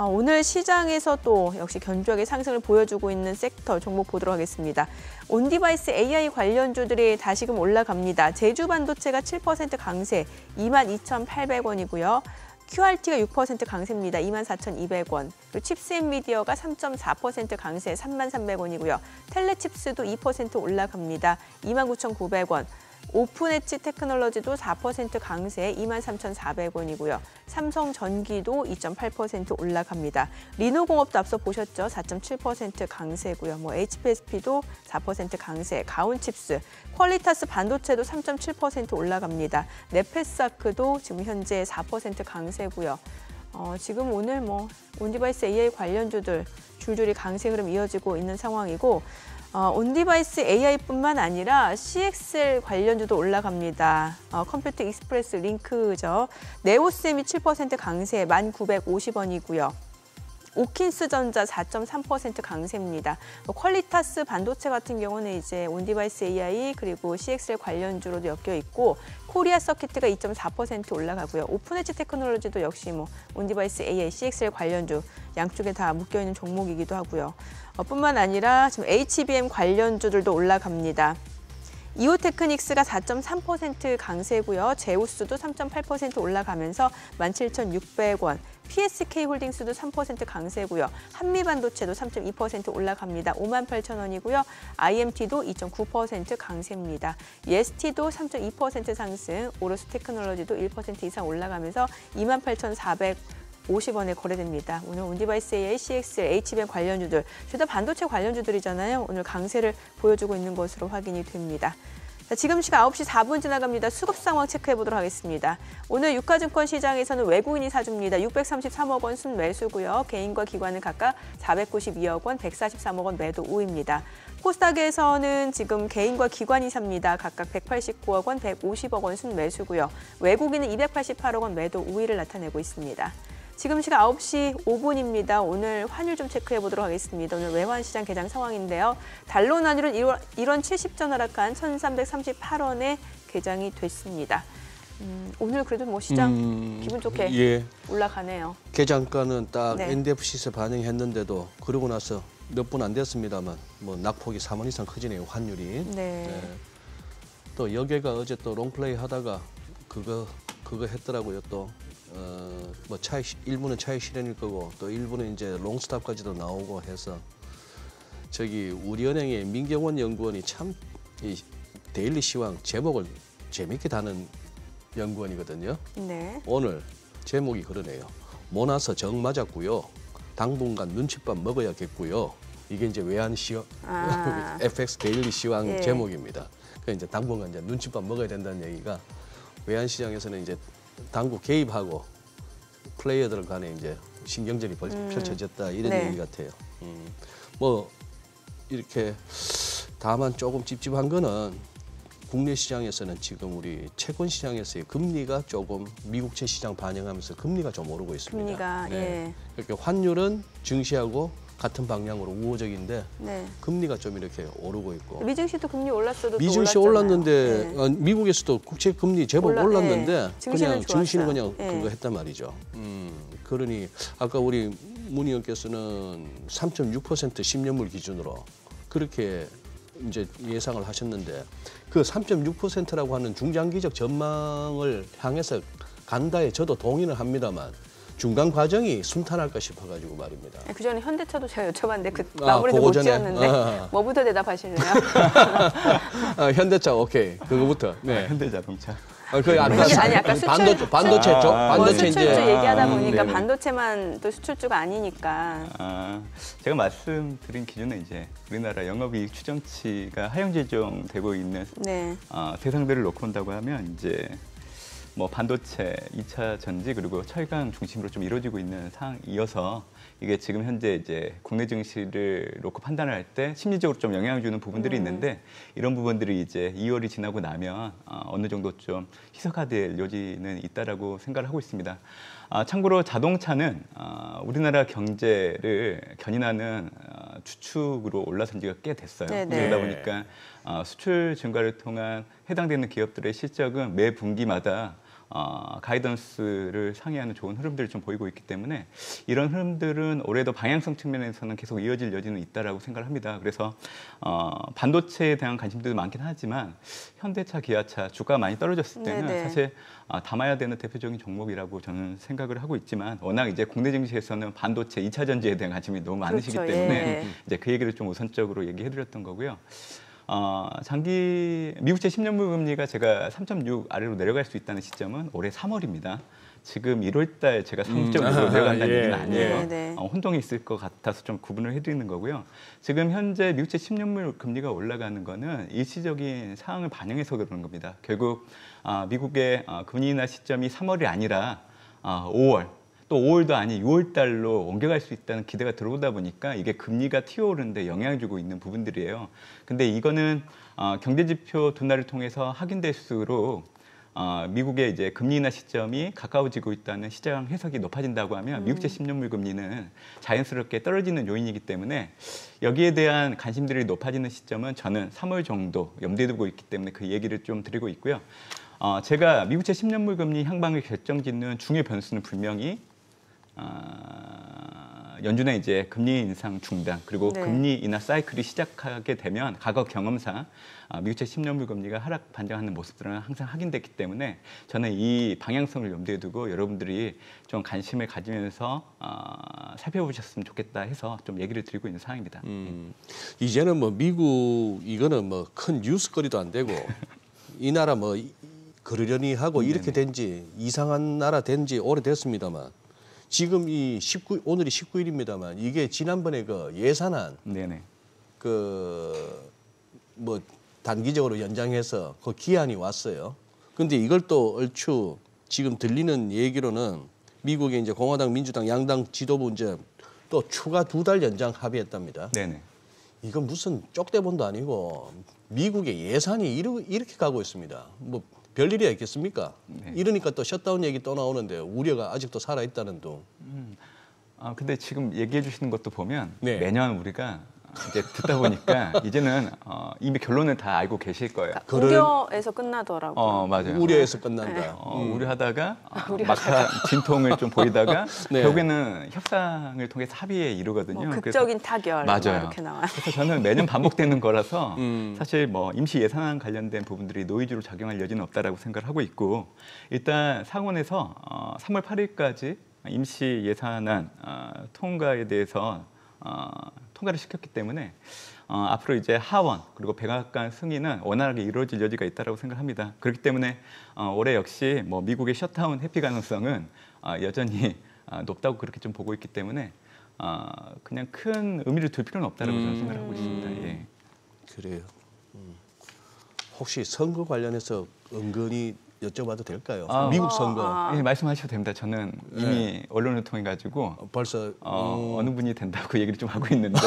오늘 시장에서 또 역시 견조하게 상승을 보여주고 있는 섹터 종목 보도록 하겠습니다. 온디바이스 AI 관련주들이 다시금 올라갑니다. 제주반도체가 7% 강세, 22,800원이고요. QRT가 6% 강세입니다. 24,200원. 그리고 칩스앤미디어가 3.4% 강세, 33,300원이고요. 텔레칩스도 2% 올라갑니다. 29,900원. 오픈엣지 테크놀로지도 4% 강세 23,400원이고요. 삼성전기도 2.8% 올라갑니다. 리노공업도 앞서 보셨죠? 4.7% 강세고요. HPSP도 4% 강세, 가온칩스, 퀄리타스 반도체도 3.7% 올라갑니다. 네페스아크도 지금 현재 4% 강세고요. 지금 오늘 온디바이스 AI 관련주들 줄줄이 강세 흐름 이어지고 있는 상황이고 온디바이스 AI뿐만 아니라 CXL 관련주도 올라갑니다. 컴퓨터 익스프레스 링크죠. 네오셈이 7% 강세 1,950원이고요. 오킨스전자 4.3% 강세입니다. 퀄리타스 반도체 같은 경우는 이제 온디바이스 AI 그리고 CXL 관련주로도 엮여 있고 코리아 서킷가 2.4% 올라가고요. 오픈엣지 테크놀로지도 역시 온디바이스 AI, CXL 관련주 양쪽에 다 묶여 있는 종목이기도 하고요. 뿐만 아니라 지금 HBM 관련주들도 올라갑니다. 이오테크닉스가 4.3% 강세고요. 제우스도 3.8% 올라가면서 17,600원. PSK홀딩스도 3% 강세고요. 한미반도체도 3.2% 올라갑니다. 58,000원이고요. IMT도 2.9% 강세입니다. EST도 3.2% 상승, 오로스테크놀로지도 1% 이상 올라가면서 28,450원에 거래됩니다. 오늘 온디바이스 AI, CXL, HBM 관련주들, 죄다 반도체 관련주들이잖아요. 오늘 강세를 보여주고 있는 것으로 확인이 됩니다. 지금 시각 9시 4분 지나갑니다. 수급 상황 체크해보도록 하겠습니다. 오늘 유가증권 시장에서는 외국인이 사줍니다. 633억 원 순매수고요. 개인과 기관은 각각 492억 원, 143억 원 매도 우입니다. 코스닥에서는 지금 개인과 기관이 삽니다. 각각 189억 원, 150억 원 순매수고요. 외국인은 288억 원 매도 우위를 나타내고 있습니다. 지금 시각 9시 5분입니다. 오늘 환율 좀 체크해 보도록 하겠습니다. 오늘 외환시장 개장 상황인데요. 달러 환율은 1원 70전 하락한 1,338원에 개장이 됐습니다. 오늘 그래도 뭐 시장 기분 좋게 올라가네요. 개장가는 딱 NDFC에서 반영했는데도 그러고 나서 몇 분 안 됐습니다만 뭐 낙폭이 3원 이상 커지네요, 환율이. 또 여기가 어제 또 롱플레이 하다가 그거 했더라고요. 또 뭐 일부는 차익 실현일 거고 또 일부는 이제 롱스탑까지도 나오고 해서 저기 우리은행의 민경원 연구원이 참 이 데일리 시황 제목을 재밌게 다는 연구원이거든요. 오늘 제목이 그러네요. 모나서 정 맞았고요. 당분간 눈칫밥 먹어야겠고요. 이게 이제 외환 시황 FX 데일리 시황 제목입니다. 그러니까 이제 당분간 이제 눈칫밥 먹어야 된다는 얘기가 외환 시장에서는 이제 당국 개입하고 플레이어들 간에 이제 신경전이 펼쳐졌다 이런 얘기 같아요. 뭐 이렇게 다만 조금 찝찝한 거는 국내 시장에서는 지금 우리 채권 시장에서의 금리가 조금 미국채 시장 반영하면서 금리가 좀 오르고 있습니다. 그러니까 환율은 증시하고 같은 방향으로 우호적인데 금리가 좀 이렇게 오르고 있고 미증시도 금리 올랐어도 미증시 올랐는데 미국에서도 국채 금리 제법 올랐는데 그냥 증시는 그냥 그거 했단 말이죠. 그러니 아까 우리 문 의원께서는 3.6% 10년물 기준으로 그렇게 이제 예상을 하셨는데 그 3.6%라고 하는 중장기적 전망을 향해서 간다에 저도 동의는 합니다만 중간 과정이 순탄할까 싶어가지고 말입니다. 그 전에 현대차도 제가 여쭤봤는데 그 마무리도 못 지었는데 뭐부터 대답하실래요? 현대차 오케이 그거부터. 현대자동차. 아까 반도체 쪽 반도체 수출주 얘기하다 보니까 반도체만 또 수출주가 아니니까. 제가 말씀드린 기준은 이제 우리나라 영업이익 추정치가 하향 제정되고 있는 대상들을 놓고 본다고 하면 이제 뭐 반도체, 2차 전지 그리고 철강 중심으로 좀 이루어지고 있는 상황이어서 이게 지금 현재 이제 국내 증시를 놓고 판단을 할 때 심리적으로 좀 영향을 주는 부분들이 있는데 이런 부분들이 이제 2월이 지나고 나면 어느 정도 좀 희석화될 여지는 있다라고 생각을 하고 있습니다. 참고로 자동차는 우리나라 경제를 견인하는 주축으로 올라선 지가 꽤 됐어요. 그러다 보니까 수출 증가를 통한 해당되는 기업들의 실적은 매 분기마다 가이던스를 상회하는 좋은 흐름들을 좀 보이고 있기 때문에 이런 흐름들은 올해도 방향성 측면에서는 계속 이어질 여지는 있다라고 생각을 합니다. 그래서 반도체에 대한 관심들도 많긴 하지만 현대차, 기아차 주가가 많이 떨어졌을 때는 사실 담아야 되는 대표적인 종목이라고 저는 생각을 하고 있지만 워낙 이제 국내 증시에서는 반도체, 2차 전지에 대한 관심이 너무 많으시기 때문에 이제 그 얘기를 좀 우선적으로 얘기해드렸던 거고요. 미국채 10년물 금리가 제가 3.6 아래로 내려갈 수 있다는 시점은 올해 3월입니다. 지금 1월 달 제가 상적으로 내려간다는 얘기는 아니에요. 혼동이 있을 것 같아서 좀 구분을 해드리는 거고요. 지금 현재 미국채 10년물 금리가 올라가는 거는 일시적인 상황을 반영해서 그러는 겁니다. 결국 미국의 금리 인하 시점이 3월이 아니라 5월 또 5월도 아닌 6월 달로 옮겨갈 수 있다는 기대가 들어오다 보니까 이게 금리가 튀어오르는데 영향을 주고 있는 부분들이에요. 근데 이거는 경제지표 둔화를 통해서 확인될수록 미국의 이제 금리 인하 시점이 가까워지고 있다는 시장 해석이 높아진다고 하면 미국채 10년물 금리는 자연스럽게 떨어지는 요인이기 때문에 여기에 대한 관심들이 높아지는 시점은 저는 3월 정도 염두에 두고 있기 때문에 그 얘기를 좀 드리고 있고요. 제가 미국채 10년물 금리 향방을 결정짓는 중요 변수는 분명히 연준의 이제 금리 인상 중단 그리고 금리 인하 사이클이 시작하게 되면 과거 경험상 미국채 10년물 금리가 하락 반등하는 모습들은 항상 확인됐기 때문에 저는 이 방향성을 염두에 두고 여러분들이 좀 관심을 가지면서 살펴보셨으면 좋겠다 해서 좀 얘기를 드리고 있는 상황입니다. 이제는 뭐 미국 이거는 뭐 큰 뉴스거리도 안 되고 이 나라 뭐 그러려니 하고 이렇게 된지 이상한 나라 된지 오래됐습니다만 지금 오늘이 19일입니다만 이게 지난번에 그 예산안 뭐 단기적으로 연장해서 그 기한이 왔어요. 근데 이걸 또 얼추 지금 들리는 얘기로는 미국의 이제 공화당, 민주당 양당 지도부 이제 또 추가 2달 연장 합의했답니다. 이건 무슨 쪽대본도 아니고 미국의 예산이 이렇게 가고 있습니다. 뭐 별일이 있겠습니까? 이러니까 또 셧다운 얘기 또 나오는데 우려가 아직도 살아있다는 둥. 근데 지금 얘기해 주시는 것도 보면 매년 우리가 이제 듣다 보니까 이제는 이미 결론을 다 알고 계실 거예요. 우려에서 끝나더라고요. 맞아요. 우려에서 끝난다. 우려하다가 막상 진통을 좀 보이다가 결국에는 협상을 통해서 합의에 이르거든요. 극적인 타결. 맞아요. 이렇게 나와요. 그래서 저는 매년 반복되는 거라서 사실 뭐 임시 예산안 관련된 부분들이 노이즈로 작용할 여지는 없다라고 생각을 하고 있고 일단 상원에서 3월 8일까지 임시 예산안 통과에 대해서 통과를 시켰기 때문에 앞으로 이제 하원 그리고 백악관 승인은 원활하게 이루어질 여지가 있다고 생각합니다. 그렇기 때문에 올해 역시 뭐 미국의 셧다운 회피 가능성은 여전히 높다고 그렇게 좀 보고 있기 때문에 그냥 큰 의미를 둘 필요는 없다고 저는 생각하고 있습니다. 예. 그래요. 혹시 선거 관련해서 은근히 여쭤봐도 될까요? 미국 선거. 예, 말씀하셔도 됩니다. 저는 이미 언론을 통해 가지고 벌써 어느 분이 된다고 얘기를 좀 하고 있는데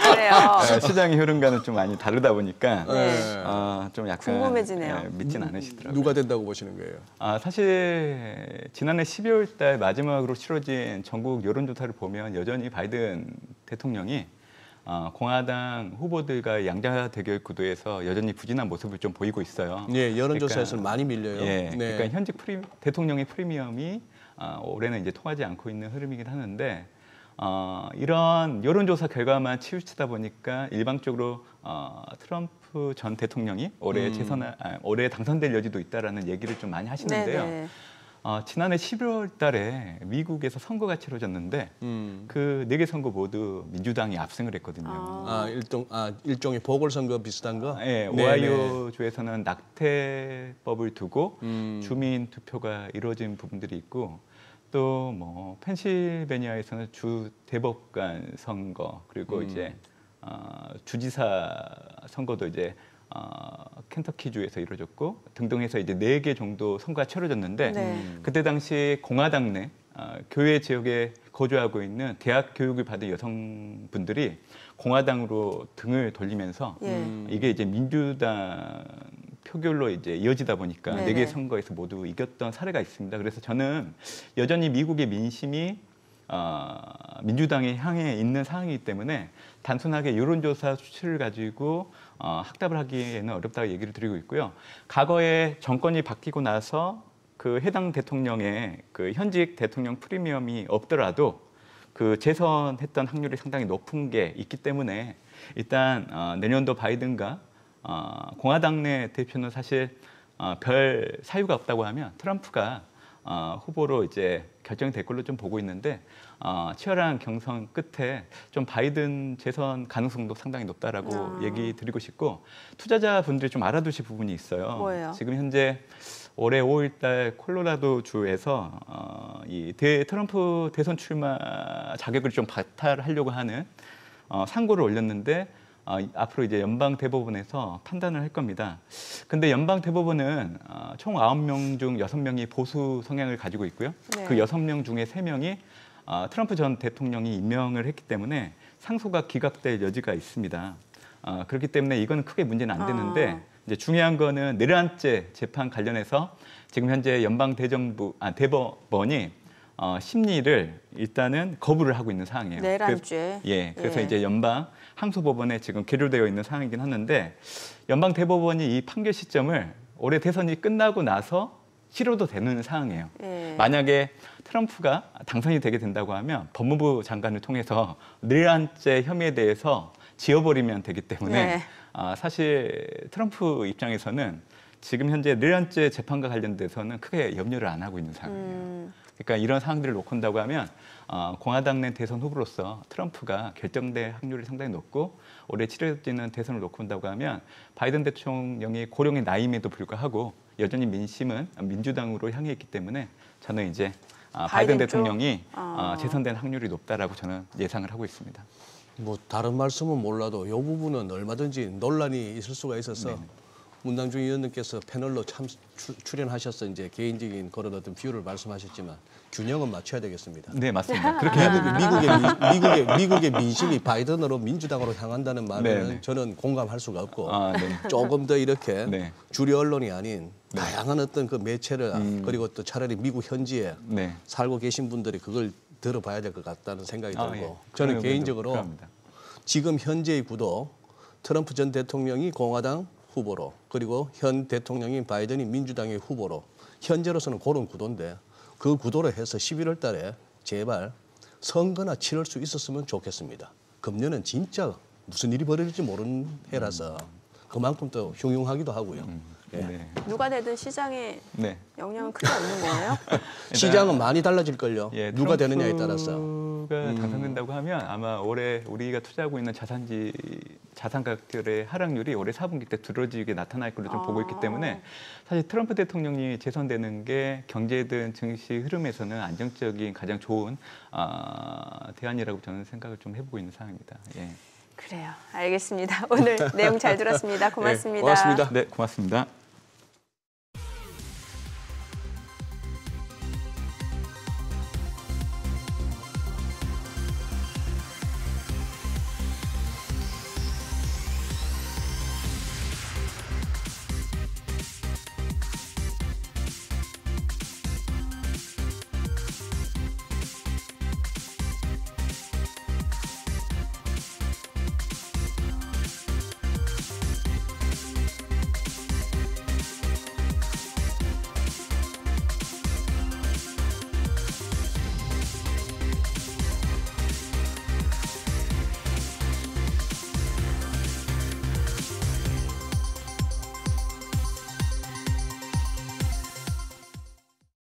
그래요. 시장의 흐름과는 좀 많이 다르다 보니까 좀 약간 궁금해지네요. 믿진 않으시더라고요. 누가 된다고 보시는 거예요? 사실 지난해 12월 달 마지막으로 치러진 전국 여론조사를 보면 여전히 바이든 대통령이 공화당 후보들과 양자 대결 구도에서 여전히 부진한 모습을 좀 보이고 있어요. 예, 여론조사에서는 많이 밀려요. 예, 그러니까 현직 대통령의 프리미엄이 올해는 이제 통하지 않고 있는 흐름이긴 하는데 이런 여론조사 결과만 치우치다 보니까 일방적으로 트럼프 전 대통령이 올해 당선될 여지도 있다라는 얘기를 좀 많이 하시는데요. 네네. 지난해 11월 달에 미국에서 선거가 치러졌는데 그 4개 선거 모두 민주당이 압승을 했거든요. 일종의 보궐선거 비슷한 거? 네, 오하이오주에서는 낙태법을 두고 주민 투표가 이루어진 부분들이 있고 또 뭐 펜실베니아에서는 주 대법관 선거 그리고 이제 주지사 선거도 이제 켄터키주에서 이루어졌고 등등 해서 이제 4개 정도 선거가 치러졌는데 그때 당시 공화당 내 교외 지역에 거주하고 있는 대학 교육을 받은 여성분들이 공화당으로 등을 돌리면서 이게 이제 민주당 표결로 이제 이어지다 보니까 4개 선거에서 모두 이겼던 사례가 있습니다. 그래서 저는 여전히 미국의 민심이 민주당에 향해 있는 상황이기 때문에 단순하게 여론조사 수치를 가지고 학답을 하기에는 어렵다고 얘기를 드리고 있고요. 과거에 정권이 바뀌고 나서 그 해당 대통령의 그 현직 대통령 프리미엄이 없더라도 그 재선했던 확률이 상당히 높은 게 있기 때문에 일단 내년도 바이든과 공화당 내 대표는 사실 별 사유가 없다고 하면 트럼프가 후보로 이제 결정이 될 걸로 좀 보고 있는데 치열한 경선 끝에 좀 바이든 재선 가능성도 상당히 높다라고 얘기 드리고 싶고 투자자분들이 좀 알아두실 부분이 있어요. 뭐예요? 지금 현재 올해 5일달 콜로라도 주에서 이 트럼프 대선 출마 자격을 좀 박탈하려고 하는 상고를 올렸는데 앞으로 이제 연방 대법원에서 판단을 할 겁니다. 근데 연방 대법원은 총 9명 중 6명이 보수 성향을 가지고 있고요. 그 6명 중에 3명이 트럼프 전 대통령이 임명을 했기 때문에 상소가 기각될 여지가 있습니다. 그렇기 때문에 이건 크게 문제는 안 되는데 이제 중요한 거는 내란죄 재판 관련해서 지금 현재 연방 대법원이 심리를 일단은 거부를 하고 있는 상황이에요. 내란죄. 그래서 이제 연방 항소법원에 지금 계류되어 있는 상황이긴 하는데 연방 대법원이 이 판결 시점을 올해 대선이 끝나고 나서 치러도 되는 상황이에요. 만약에 트럼프가 당선이 되게 된다고 하면 법무부 장관을 통해서 내란죄 혐의에 대해서 지워버리면 되기 때문에 사실 트럼프 입장에서는 지금 현재 내란죄 재판과 관련돼서는 크게 염려를 안 하고 있는 상황이에요. 그러니까 이런 상황들을 놓고 온다고 하면 공화당 내 대선 후보로서 트럼프가 결정될 확률이 상당히 높고 올해 치러지는 대선을 놓고 온다고 하면 바이든 대통령이 고령의 나이임에도 불구하고 여전히 민심은 민주당으로 향해 있기 때문에 저는 이제 바이든 대통령이 재선된 확률이 높다라고 저는 예상을 하고 있습니다. 뭐 다른 말씀은 몰라도 이 부분은 얼마든지 논란이 있을 수가 있어서 문당중 의원님께서 패널로 출연하셔서 이제 개인적인 그런 어떤 뷰를 말씀하셨지만 균형은 맞춰야 되겠습니다. 네, 맞습니다. 그렇게 미국의 민심이 바이든으로 민주당으로 향한다는 말은 저는 공감할 수가 없고 조금 더 이렇게 주류 언론이 아닌 다양한 어떤 그 매체를 그리고 또 차라리 미국 현지에 살고 계신 분들이 그걸 들어봐야 될 것 같다는 생각이 들고 저는 개인적으로 그럽니다. 지금 현재의 구도 트럼프 전 대통령이 공화당 후보로 그리고 현 대통령인 바이든이 민주당의 후보로 현재로서는 그런 구도인데 그 구도로 해서 11월 달에 제발 선거나 치를 수 있었으면 좋겠습니다. 금년은 진짜 무슨 일이 벌어질지 모르는 해라서 그만큼 또 흉흉하기도 하고요. 누가 되든 시장에 영향은 크게 없는 거예요? 시장은 많이 달라질걸요. 누가 되느냐에 따라서. 트럼프가 당선된다고 하면 아마 올해 우리가 투자하고 있는 자산 가격들의 하락률이 올해 4분기 때 두드러지게 나타날 걸로 좀 보고 있기 때문에 사실 트럼프 대통령이 재선되는 게 경제든 증시 흐름에서는 안정적인 가장 좋은 대안이라고 저는 생각을 좀 해보고 있는 상황입니다. 그래요. 알겠습니다. 오늘 내용 잘 들었습니다. 고맙습니다. 고맙습니다. 네, 고맙습니다.